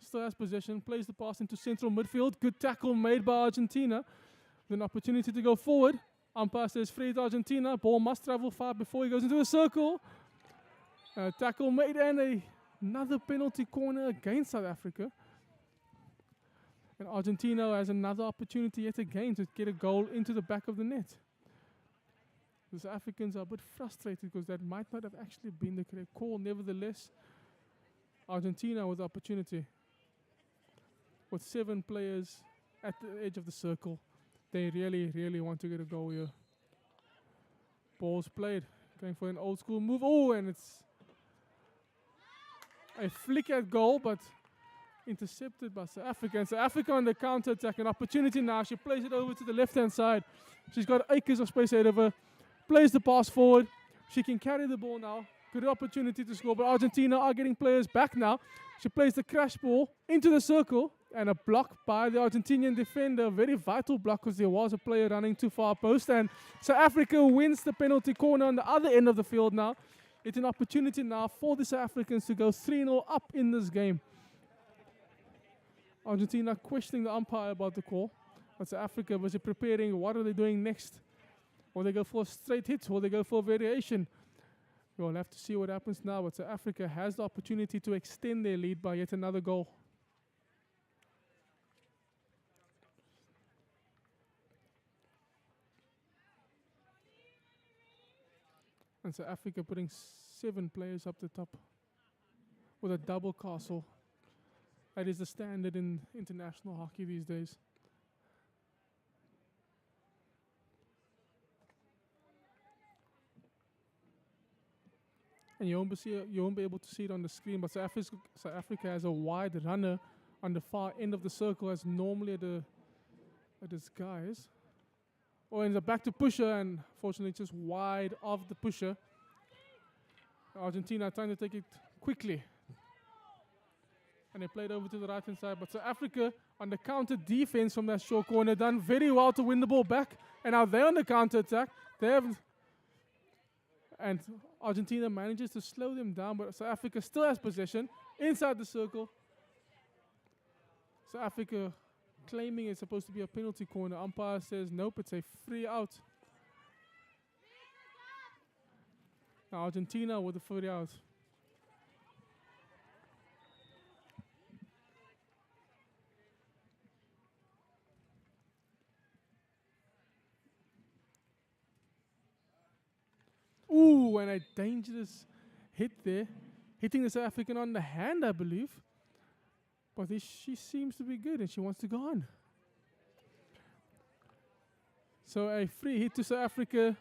Still has possession, plays the pass into central midfield. Good tackle made by Argentina. With an opportunity to go forward. Umpire says free to Argentina. Ball must travel far before he goes into a circle. Tackle made and another penalty corner against South Africa. And Argentina has another opportunity yet again to get a goal into the back of the net. The South Africans are a bit frustrated because that might not have actually been the correct call. Nevertheless, Argentina with the opportunity. With 7 players at the edge of the circle, they really, really want to get a goal here. Ball's played. Going for an old school move. Oh, and it's a flick at goal, but intercepted by South Africa. And South Africa on the counter attack. An opportunity now. She plays it over to the left hand side. She's got acres of space ahead of her. Plays the pass forward. She can carry the ball now. Good opportunity to score, but Argentina are getting players back now. She plays the crash ball into the circle, and a block by the Argentinian defender. A very vital block because there was a player running too far post, and South Africa wins the penalty corner on the other end of the field now. It's an opportunity now for the South Africans to go 3-0 up in this game. Argentina questioning the umpire about the call, but South Africa was preparing. What are they doing next? Will they go for a straight hit? Will they go for a variation? We'll have to see what happens now, but South Africa has the opportunity to extend their lead by yet another goal. And South Africa putting 7 players up the top with a double castle. That is the standard in international hockey these days. And you won't be able to see it on the screen, but South Africa has a wide runner on the far end of the circle, as normally at this guys. Oh, and the back to pusher, and fortunately just wide of the pusher. Argentina trying to take it quickly. And they played over to the right hand side, but South Africa on the counter defense from that short corner, done very well to win the ball back. And now they're on the counter attack. And Argentina manages to slow them down, but South Africa still has possession inside the circle. South Africa claiming it's supposed to be a penalty corner. Umpire says nope, it's a free out. Now Argentina with the free out. Ooh, and a dangerous hit there. Hitting the South African on the hand, I believe. But she seems to be good and she wants to go on. So a free hit to South Africa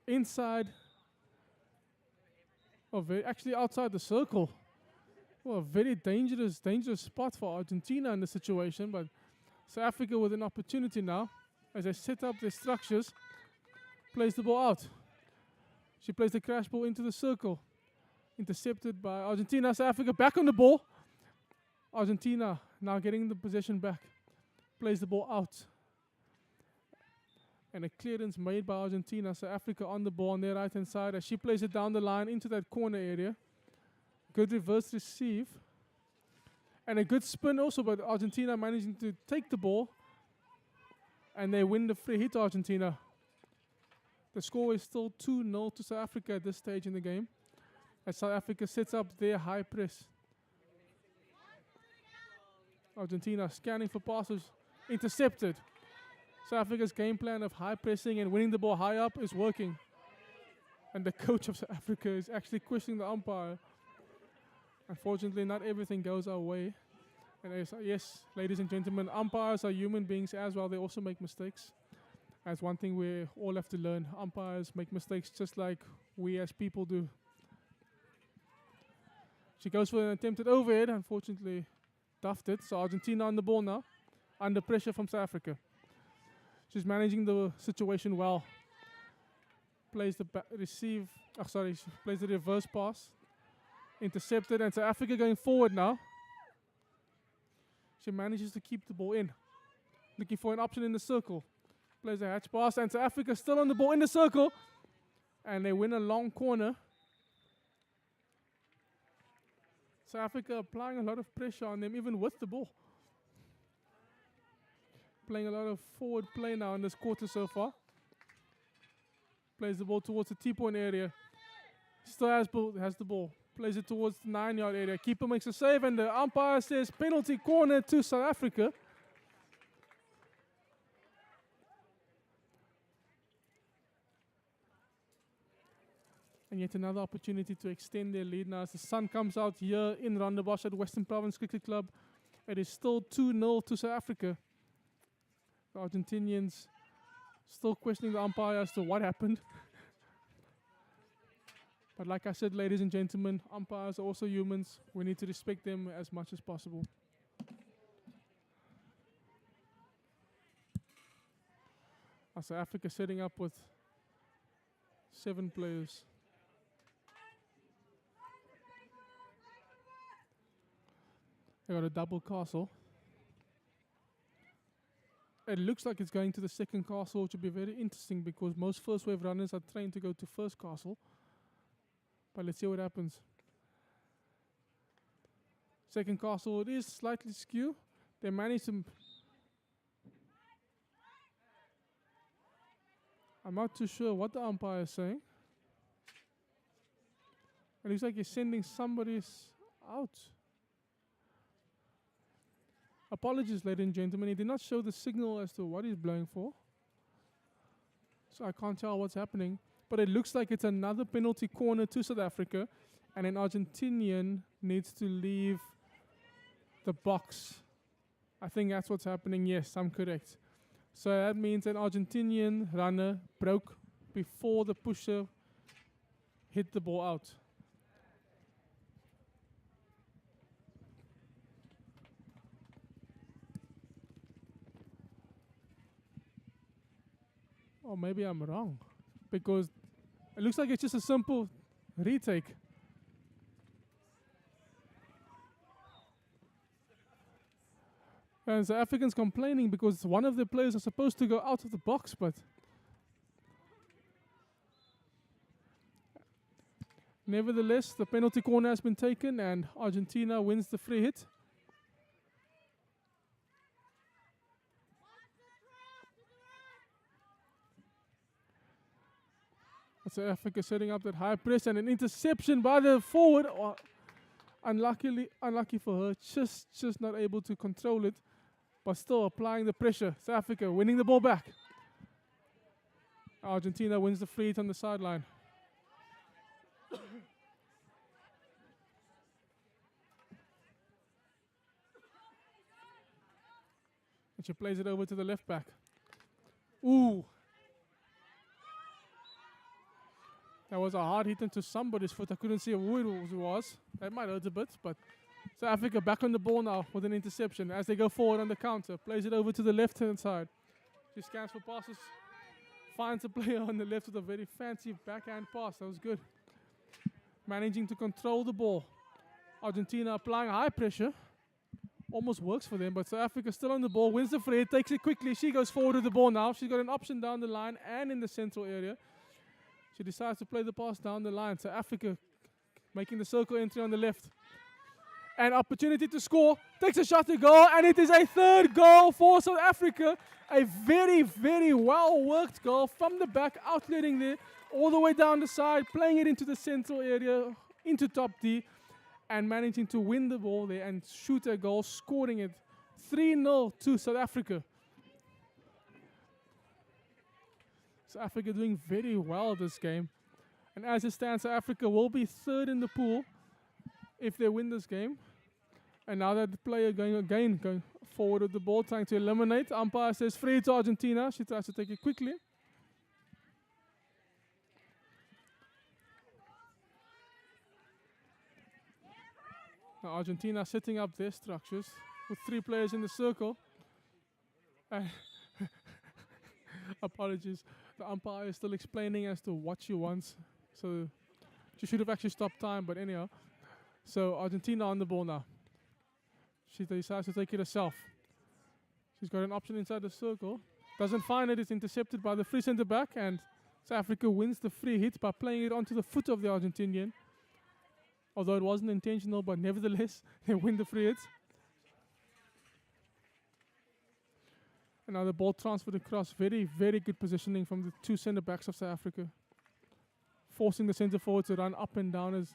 inside. Actually outside the circle. Well, a very dangerous spot for Argentina in the situation. But South Africa with an opportunity now as they set up their structures. Plays the ball out. She plays the crash ball into the circle. Intercepted by Argentina. South Africa back on the ball. Argentina now getting the possession back. Plays the ball out. And a clearance made by Argentina. South Africa on the ball on their right hand side as she plays it down the line into that corner area. Good reverse receive. And a good spin also, but Argentina managing to take the ball. And they win the free hit, Argentina. The score is still 2-0 to South Africa at this stage in the game, as South Africa sets up their high press. Argentina scanning for passes, intercepted. South Africa's game plan of high pressing and winning the ball high up is working. And the coach of South Africa is actually questioning the umpire. Unfortunately, not everything goes our way. And yes, ladies and gentlemen, umpires are human beings as well. They also make mistakes. That's one thing we all have to learn. Umpires make mistakes just like we as people do. She goes for an attempted overhead, unfortunately duffed it. So Argentina on the ball now, under pressure from South Africa. She's managing the situation well. Plays the plays the reverse pass. Intercepted, and South Africa going forward now. She manages to keep the ball in. Looking for an option in the circle. Plays a hatch pass, and South Africa still on the ball in the circle. And they win a long corner. South Africa applying a lot of pressure on them, even with the ball. Playing a lot of forward play now in this quarter so far. Plays the ball towards the T-point area. Still has the ball. Plays it towards the 9-yard area. Keeper makes a save, and the umpire says penalty corner to South Africa. And yet another opportunity to extend their lead now as the sun comes out here in Rondebosch at Western Province Cricket Club. It is still 2-0 to South Africa. The Argentinians still questioning the umpire as to what happened. But like I said, ladies and gentlemen, umpires are also humans. We need to respect them as much as possible. South Africa setting up with 7 players. They got a double castle. It looks like it's going to the second castle, which will be very interesting because most first wave runners are trained to go to first castle. But let's see what happens. Second castle, it is slightly skew. They managed to... I'm not too sure what the umpire is saying. It looks like he's sending somebody out. Apologies, ladies and gentlemen. He did not show the signal as to what he's blowing for. So I can't tell what's happening. But it looks like it's another penalty corner to South Africa. And an Argentinian needs to leave the box. I think that's what's happening. Yes, I'm correct. So that means an Argentinian runner broke before the pusher hit the ball out. Or maybe I'm wrong. Because it looks like it's just a simple retake. And the Africans complaining because one of the players are supposed to go out of the box, but nevertheless, the penalty corner has been taken and Argentina wins the free hit. South Africa setting up that high press and an interception by the forward. Oh, unlucky for her, just not able to control it, but still applying the pressure. South Africa winning the ball back. Argentina wins the free hit on the sideline. And she plays it over to the left back. Ooh. That was a hard hit into somebody's foot. I couldn't see who it was. That might hurt a bit, but South Africa back on the ball now with an interception as they go forward on the counter. Plays it over to the left-hand side. She scans for passes. Finds a player on the left with a very fancy backhand pass. That was good. Managing to control the ball. Argentina applying high pressure. Almost works for them, but South Africa still on the ball. Wins the free hit, takes it quickly. She goes forward with the ball now. She's got an option down the line and in the central area. She decides to play the pass down the line. So Africa making the circle entry on the left. An opportunity to score. Takes a shot to goal. And it is a third goal for South Africa. A very, very well-worked goal from the back. Outletting there. All the way down the side. Playing it into the central area. Into top D. And managing to win the ball there. And shoot a goal. Scoring it. 3-0 to South Africa. South Africa doing very well this game. And as it stands, South Africa will be third in the pool if they win this game. And now that the player going forward with the ball, trying to eliminate. Umpire says free to Argentina. She tries to take it quickly. Now Argentina setting up their structures with 3 players in the circle. Apologies. The umpire is still explaining as to what she wants. So she should have actually stopped time, but anyhow. So Argentina on the ball now. She decides to take it herself. She's got an option inside the circle. Doesn't find it. It's intercepted by the free centre back. And South Africa wins the free hit by playing it onto the foot of the Argentinian. Although it wasn't intentional, but nevertheless, they win the free hit. And now the ball transferred across. Very, very good positioning from the 2 centre backs of South Africa. Forcing the centre forward to run up and down.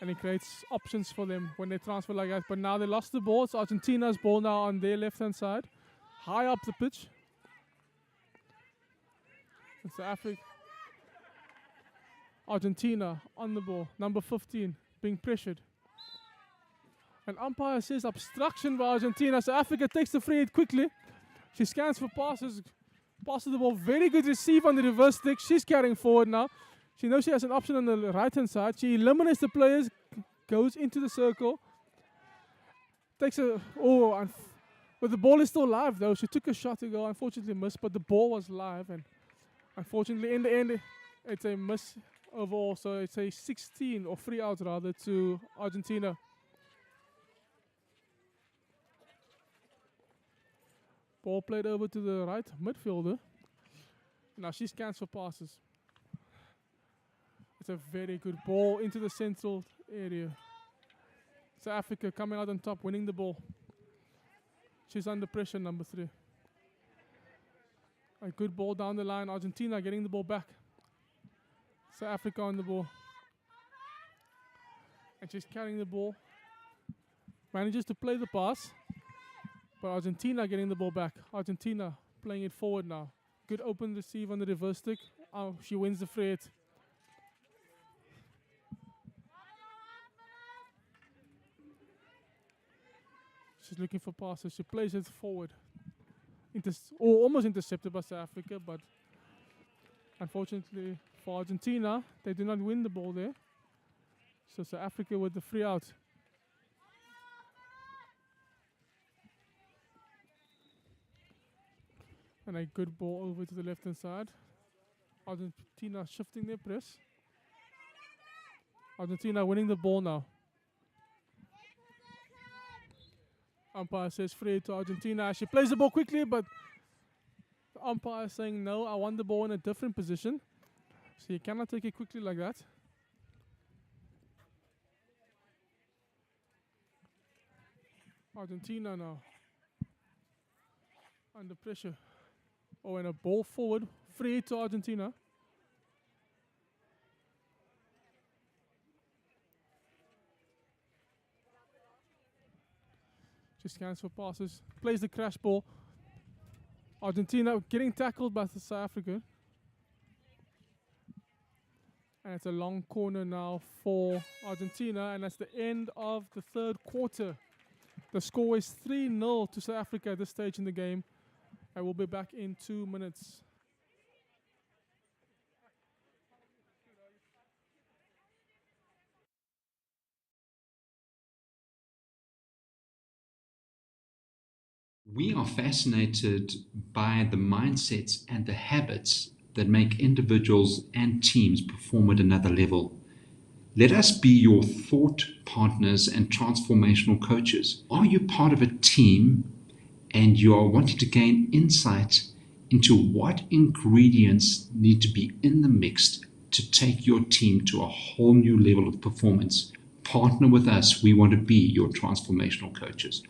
And it creates options for them when they transfer like that. But now they lost the ball. It's Argentina's ball now on their left-hand side. High up the pitch. And South Africa. Argentina on the ball. Number 15 being pressured. An umpire says obstruction by Argentina. So Africa takes the free hit quickly. She scans for passes. Passes the ball. Very good receive on the reverse stick. She's carrying forward now. She knows she has an option on the right-hand side. She eliminates the players. Goes into the circle. Takes a... but the ball is still live though. She took a shot to go. Unfortunately missed. But the ball was live. And unfortunately in the end, it's a miss overall. So it's a 16 or 3 outs rather to Argentina. Ball played over to the right midfielder. Now she scans for passes. It's a very good ball into the central area. South Africa coming out on top, winning the ball. She's under pressure, number 3. A good ball down the line. Argentina getting the ball back. South Africa on the ball. And she's carrying the ball. Manages to play the pass. But Argentina getting the ball back. Argentina playing it forward now. Good open receive on the reverse stick. She wins the free hit. She's looking for passes. She plays it forward. Almost intercepted by South Africa, but unfortunately for Argentina, they do not win the ball there. So South Africa with the free out. And a good ball over to the left-hand side. Argentina shifting their press. Argentina winning the ball now. Umpire says free to Argentina. She plays the ball quickly, but the umpire is saying no, I want the ball in a different position. So you cannot take it quickly like that. Argentina now. Under pressure. And a ball forward. Free to Argentina. She scans for passes. Plays the crash ball. Argentina getting tackled by the South Africa. And it's a long corner now for Argentina. And that's the end of the third quarter. The score is 3-0 to South Africa at this stage in the game. And we'll be back in 2 minutes. We are fascinated by the mindsets and the habits that make individuals and teams perform at another level. Let us be your thought partners and transformational coaches. Are you part of a team and you are wanting to gain insight into what ingredients need to be in the mix to take your team to a whole new level of performance? Partner with us. We want to be your transformational coaches.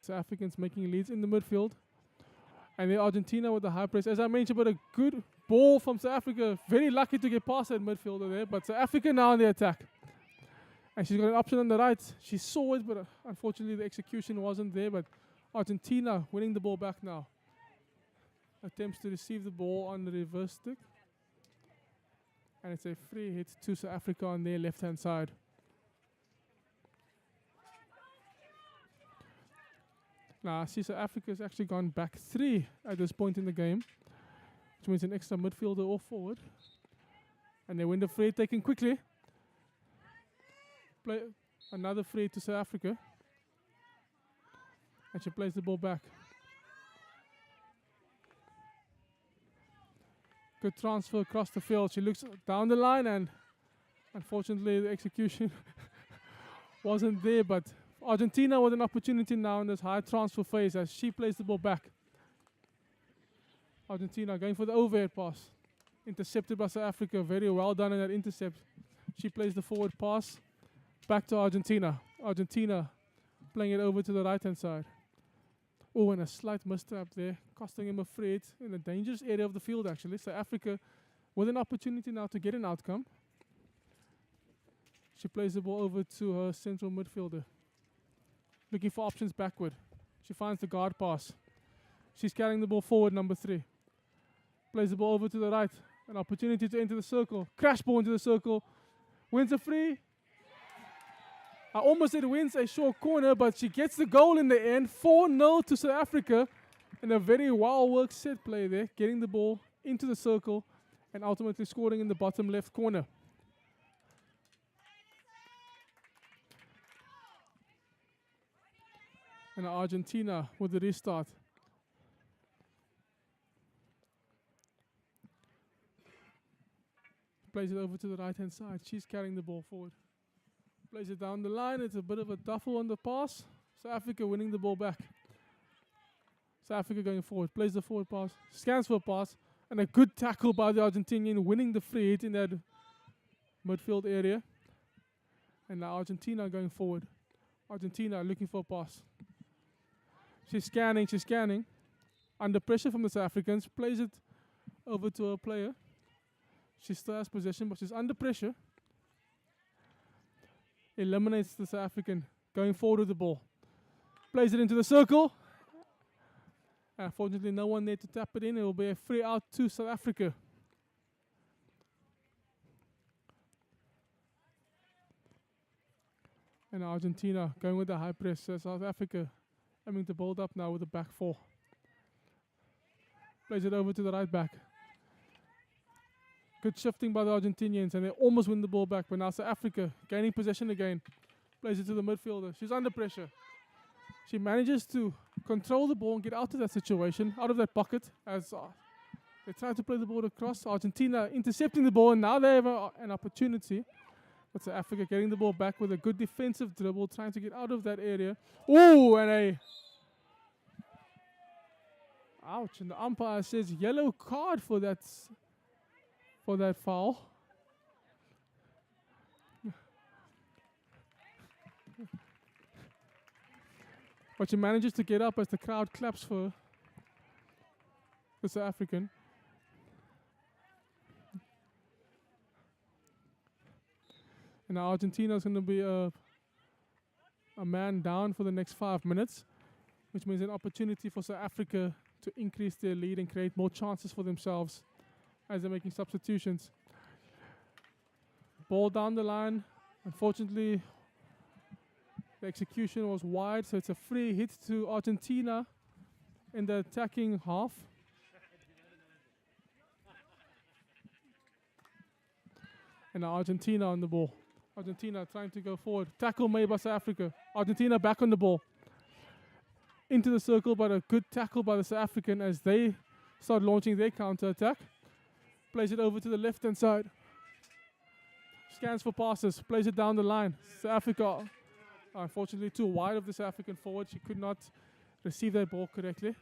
South Africans making leads in the midfield. And then Argentina with the high press. As I mentioned, but a good ball from South Africa. Very lucky to get past that midfielder there. But South Africa now in the attack. And she's got an option on the right. She saw it, but unfortunately the execution wasn't there. But Argentina winning the ball back now. Attempts to receive the ball on the reverse stick. And it's a free hit to South Africa on their left-hand side. Now, I see South Africa's actually gone back 3 at this point in the game, which means an extra midfielder or forward. And they win the free, taken quickly. Play another free to South Africa. And she plays the ball back. Good transfer across the field. She looks down the line and unfortunately the execution wasn't there, but Argentina with an opportunity now in this high transfer phase as she plays the ball back. Argentina going for the overhead pass. Intercepted by South Africa. Very well done in that intercept. She plays the forward pass. Back to Argentina. Argentina playing it over to the right-hand side. Oh, and a slight mistrap there. Costing him a free hit in a dangerous area of the field actually. South Africa with an opportunity now to get an outcome. She plays the ball over to her central midfielder. Looking for options backward. She finds the guard pass. She's carrying the ball forward, number 3. Plays the ball over to the right. An opportunity to enter the circle. Crash ball into the circle. Wins a free. I almost said wins a short corner, but she gets the goal in the end. 4-0 to South Africa. And a very well-worked set play there. Getting the ball into the circle and ultimately scoring in the bottom left corner. And Argentina with the restart. Plays it over to the right-hand side. She's carrying the ball forward. Plays it down the line. It's a bit of a duffel on the pass. South Africa winning the ball back. South Africa going forward. Plays the forward pass. Scans for a pass. And a good tackle by the Argentinian, winning the free hit in that midfield area. And now Argentina going forward. Argentina looking for a pass. She's scanning. Under pressure from the South Africans. Plays it over to her player. She still has possession, but she's under pressure. Eliminates the South African. Going forward with the ball. Plays it into the circle. Unfortunately, no one there to tap it in. It will be a free out to South Africa. And Argentina going with the high press. South Africa having to build up now with the back 4. Plays it over to the right back. Good shifting by the Argentinians, and they almost win the ball back. But now South Africa gaining possession again. Plays it to the midfielder. She's under pressure. She manages to control the ball and get out of that situation, out of that pocket, as they try to play the ball across. Argentina intercepting the ball, and now they have an opportunity. But South Africa getting the ball back with a good defensive dribble, trying to get out of that area. Ooh, and a... Ouch, and the umpire says yellow card for that foul. But she manages to get up as the crowd claps for the South African. And now Argentina is going to be a man down for the next 5 minutes, which means an opportunity for South Africa to increase their lead and create more chances for themselves as they're making substitutions. Ball down the line. Unfortunately, the execution was wide, so it's a free hit to Argentina in the attacking half. And now Argentina on the ball. Argentina trying to go forward. Tackle made by South Africa. Argentina back on the ball. Into the circle, but a good tackle by the South African as they start launching their counter-attack. Plays it over to the left-hand side. Scans for passes. Plays it down the line. South Africa, unfortunately, too wide of the South African forward. She could not receive that ball correctly.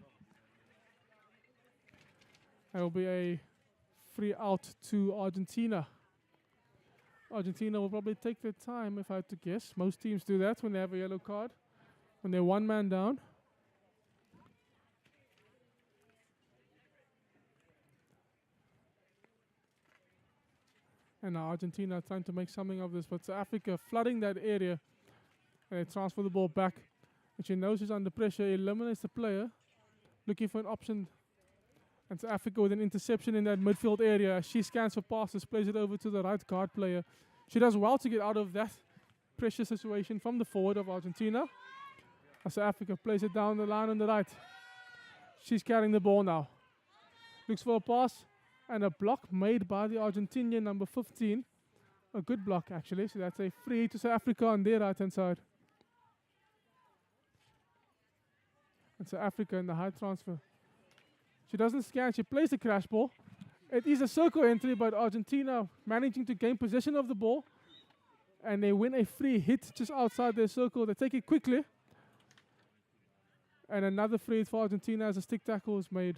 It will be a free out to Argentina. Argentina will probably take their time, if I had to guess. Most teams do that when they have a yellow card. When they're one man down. And now Argentina trying to make something of this, but South Africa flooding that area. And they transfer the ball back. And she knows she's under pressure, eliminates the player, looking for an option. And South Africa with an interception in that midfield area. She scans for passes, plays it over to the right guard player. She does well to get out of that pressure situation from the forward of Argentina. As South Africa plays it down the line on the right. She's carrying the ball now. Looks for a pass and a block made by the Argentinian number 15. A good block actually, so that's a free to South Africa on their right hand side. And South Africa in the high transfer. She doesn't scan, she plays the crash ball. It is a circle entry, but Argentina managing to gain possession of the ball. And they win a free hit just outside their circle. They take it quickly. And another free hit for Argentina as a stick tackle is made.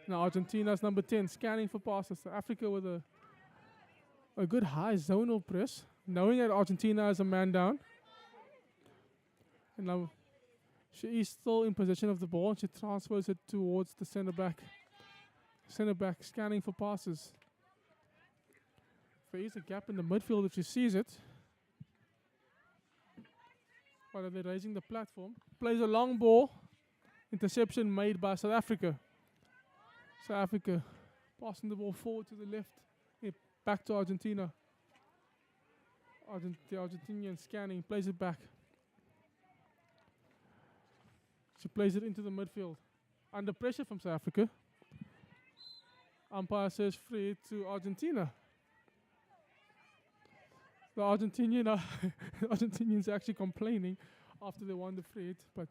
Now Argentina's number 10 scanning for passes. South Africa with a good high zonal press, knowing that Argentina is a man down. And now she is still in possession of the ball and she transfers it towards the centre back. Centre back scanning for passes. There is a gap in the midfield if she sees it. While they're raising the platform. Plays a long ball. Interception made by South Africa. South Africa passing the ball forward to the left. Back to Argentina. The Argentinian scanning, plays it back. She plays it into the midfield. Under pressure from South Africa. Umpire says free to Argentina. The Argentinians are actually complaining after they won the free hit, but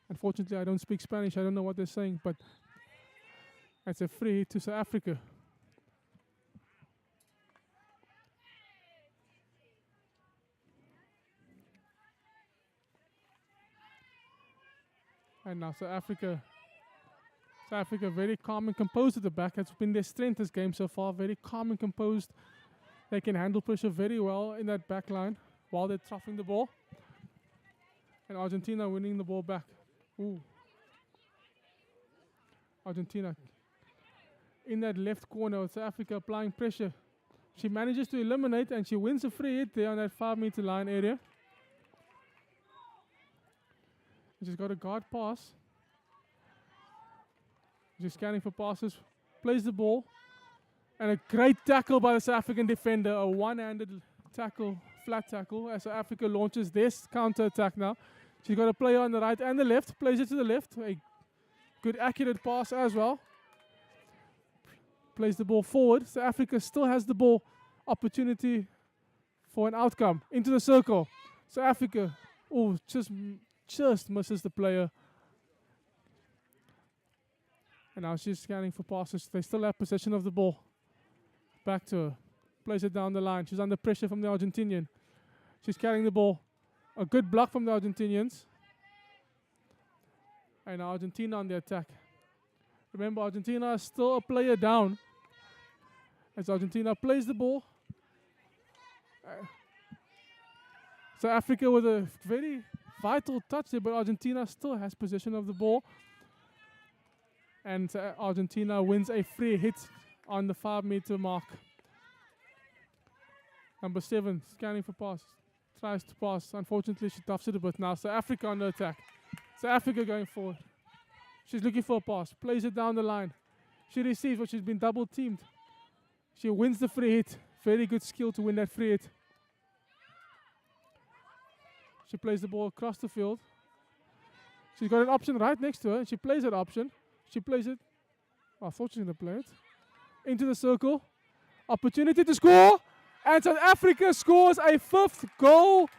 unfortunately I don't speak Spanish, I don't know what they're saying, but it's a free hit to South Africa. And now South Africa very calm and composed at the back. That's been their strength this game so far. Very calm and composed. They can handle pressure very well in that back line while they're troughing the ball. And Argentina winning the ball back. Ooh. Argentina in that left corner with South Africa applying pressure. She manages to eliminate and she wins a free hit there on that 5-meter line area. She's got a guard pass. She's scanning for passes. Plays the ball. And a great tackle by the South African defender. A one-handed tackle, flat tackle, as South Africa launches this counter-attack now. She's got a player on the right and the left. Plays it to the left. A good accurate pass as well. Plays the ball forward. South Africa still has the ball. Opportunity for an outcome. Into the circle. South Africa, just misses the player. And now she's scanning for passes. They still have possession of the ball. Back to her. Plays it down the line. She's under pressure from the Argentinian. She's carrying the ball. A good block from the Argentinians. And Argentina on the attack. Remember, Argentina is still a player down. As Argentina plays the ball. South Africa with a very vital touch there, but Argentina still has possession of the ball. And Argentina wins a free hit on the 5-meter mark. Number 7, scanning for pass. Tries to pass. Unfortunately, she toughs it a bit now. South Africa on the attack. South Africa going forward. She's looking for a pass. Plays it down the line. She receives, but she's been double teamed. She wins the free hit. Very good skill to win that free hit. She plays the ball across the field. She's got an option right next to her, and she plays that option. She plays it. I thought she was going to play it. Into the circle. Opportunity to score. And South Africa scores a 5th goal.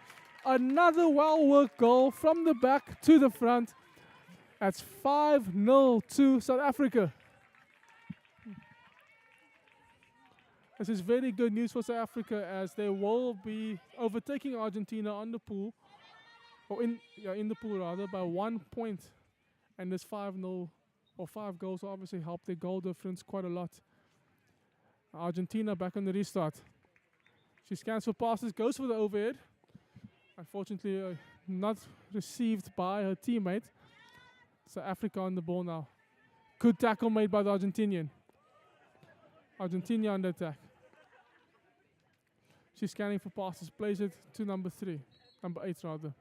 Another well-worked goal from the back to the front. That's 5-0 to South Africa. This is very good news for South Africa as they will be overtaking Argentina on the pool. Or in the pool rather, by 1 point. And this 5-0 or 5 goals will obviously help their goal difference quite a lot. Argentina back on the restart. She scans for passes, goes for the overhead. Unfortunately, not received by her teammate. South Africa on the ball now. Good tackle made by the Argentinian. Argentina under attack. She's scanning for passes. Plays it to number 8 rather.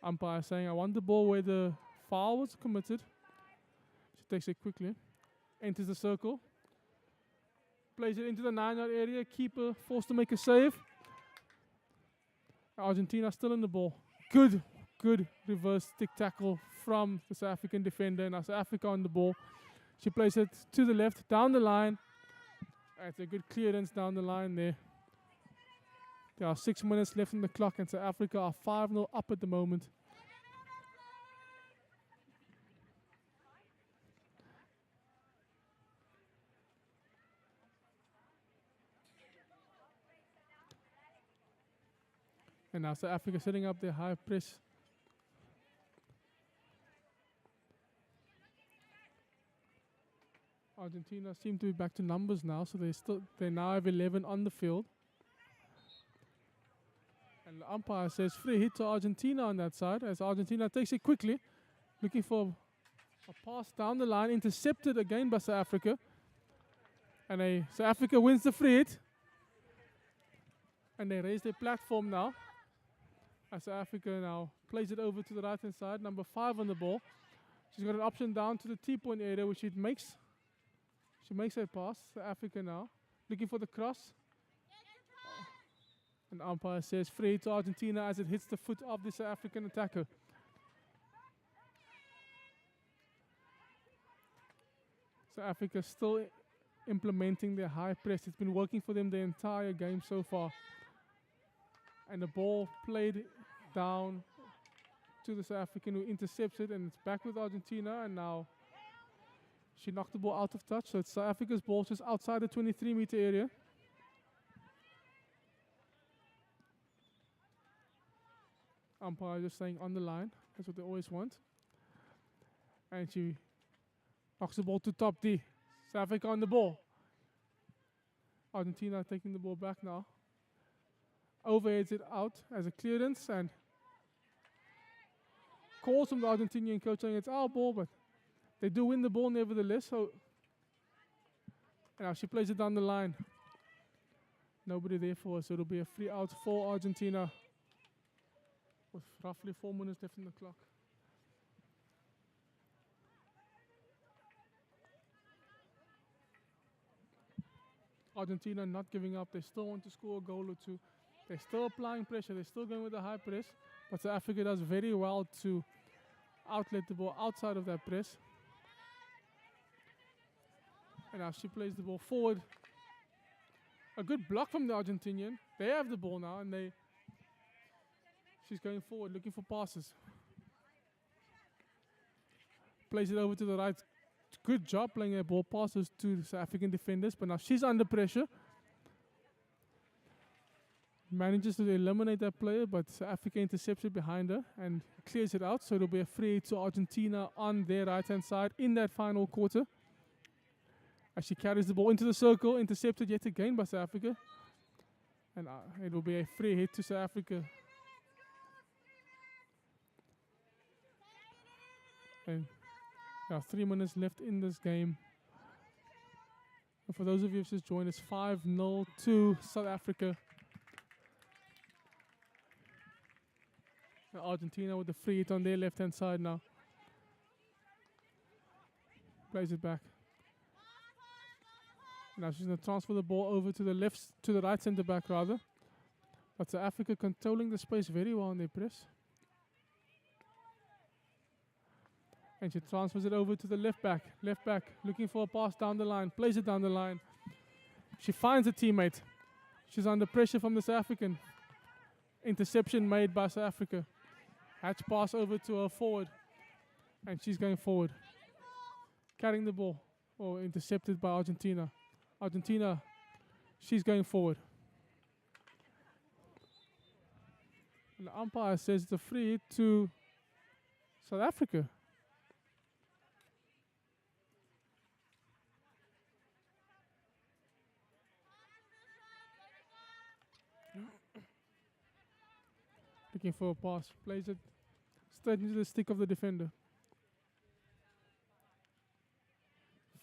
Umpire saying, I want the ball where the foul was committed. She takes it quickly. Enters the circle. Plays it into the 9-yard area. Keeper forced to make a save. Argentina still in the ball. Good reverse stick tackle from the South African defender. Now South Africa on the ball. She plays it to the left, down the line. It's a good clearance down the line there. There are 6 minutes left on the clock and South Africa are 5-0 up at the moment. And now South Africa setting up their high press. Argentina seem to be back to numbers now, so they now have 11 on the field. And the umpire says free hit to Argentina on that side, as Argentina takes it quickly, looking for a pass down the line, intercepted again by South Africa. And South Africa wins the free hit. And they raise their platform now. As South Africa now plays it over to the right hand side, number 5 on the ball. She's got an option down to the T-point area, which she makes a pass. South Africa now looking for the cross. And the umpire says free to Argentina as it hits the foot of the South African attacker. South Africa still implementing their high press. It's been working for them the entire game so far. And the ball played down to the South African who intercepts it, and it's back with Argentina, and now she knocked the ball out of touch, so it's South Africa's ball just outside the 23-meter area. Umpire just saying on the line. That's what they always want. And she knocks the ball to top D. South Africa on the ball. Argentina taking the ball back now. Overheads it out as a clearance and calls from the Argentinian coach saying it's our ball, but they do win the ball nevertheless. So now she plays it down the line. Nobody there for her, so it'll be a free out for Argentina with roughly 4 minutes left in the clock. Argentina not giving up. They still want to score a goal or two. They're still applying pressure. They're still going with the high press. But South Africa does very well to outlet the ball outside of that press. And now she plays the ball forward. A good block from the Argentinian. They have the ball now and she's going forward looking for passes. Plays it over to the right. Good job playing her ball passes to the South African defenders, but now she's under pressure. Manages to eliminate that player, but South Africa intercepts it behind her and clears it out. So it'll be a free to Argentina on their right-hand side in that final quarter. As she carries the ball into the circle, intercepted yet again by South Africa. And it will be a free hit to South Africa. And now 3 minutes left in this game. And for those of you who've just joined us, 5-0 to South Africa. And Argentina with the free hit on their left-hand side now. Plays it back. Now she's going to transfer the ball over to the right centre back rather. But South Africa controlling the space very well in their press. And she transfers it over to the left back. Left back looking for a pass down the line. Plays it down the line. She finds a teammate. She's under pressure from the South African. Interception made by South Africa. Hatch pass over to her forward. And she's going forward. Carrying the ball. Or intercepted by Argentina. Argentina, she's going forward. And the umpire says it's a free hit to South Africa. Looking for a pass. Plays it straight into the stick of the defender.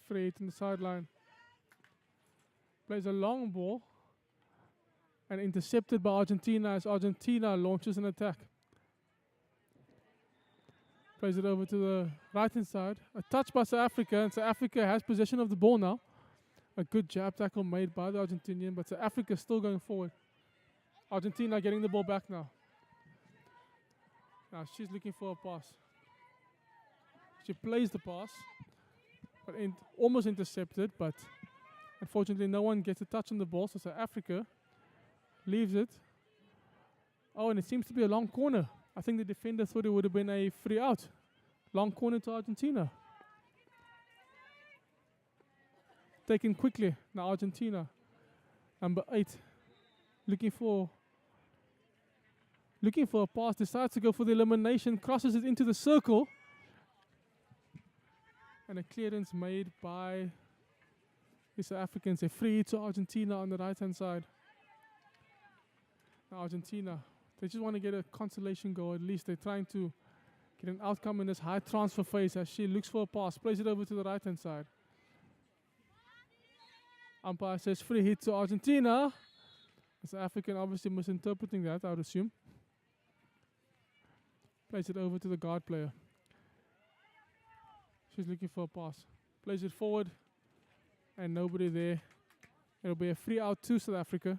Free hit in the sideline. Plays a long ball and intercepted by Argentina as Argentina launches an attack. Plays it over to the right-hand side. A touch by South Africa, and South Africa has possession of the ball now. A good jab tackle made by the Argentinian, but South Africa still going forward. Argentina getting the ball back now. Now she's looking for a pass. She plays the pass, but almost intercepted, but unfortunately no one gets a touch on the ball, so South Africa leaves it. Oh, and it seems to be a long corner. I think the defender thought it would have been a free out. Long corner to Argentina. Taken quickly. Now Argentina. Number 8. Looking for a pass. Decides to go for the elimination. Crosses it into the circle. And a clearance made by the South Africans. A free to Argentina on the right hand side. Now Argentina. They just want to get a consolation goal. At least they're trying to get an outcome in this high transfer phase as she looks for a pass. Plays it over to the right hand side. Umpire says free hit to Argentina. South African obviously misinterpreting that, I would assume. Plays it over to the guard player. She's looking for a pass. Plays it forward. And nobody there. It'll be a free out to South Africa.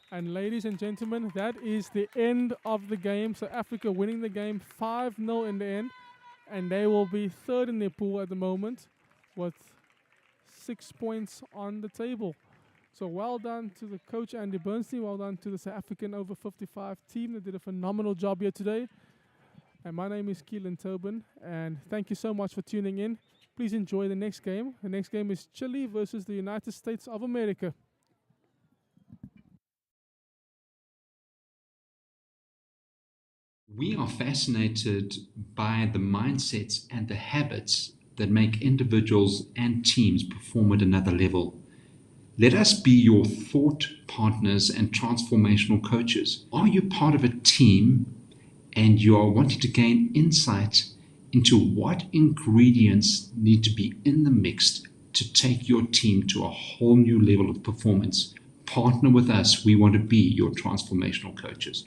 And ladies and gentlemen, that is the end of the game. South Africa winning the game 5-0 in the end. And they will be third in their pool at the moment with 6 points on the table. So well done to the coach Andy Bernstein. Well done to the South African over 55 team. They did a phenomenal job here today. And my name is Keelan Tobin. And thank you so much for tuning in. Please enjoy the next game. The next game is Chile versus the United States of America. We are fascinated by the mindsets and the habits that make individuals and teams perform at another level. Let us be your thought partners and transformational coaches. Are you part of a team and you are wanting to gain insight into what ingredients need to be in the mix to take your team to a whole new level of performance? Partner with us. We want to be your transformational coaches.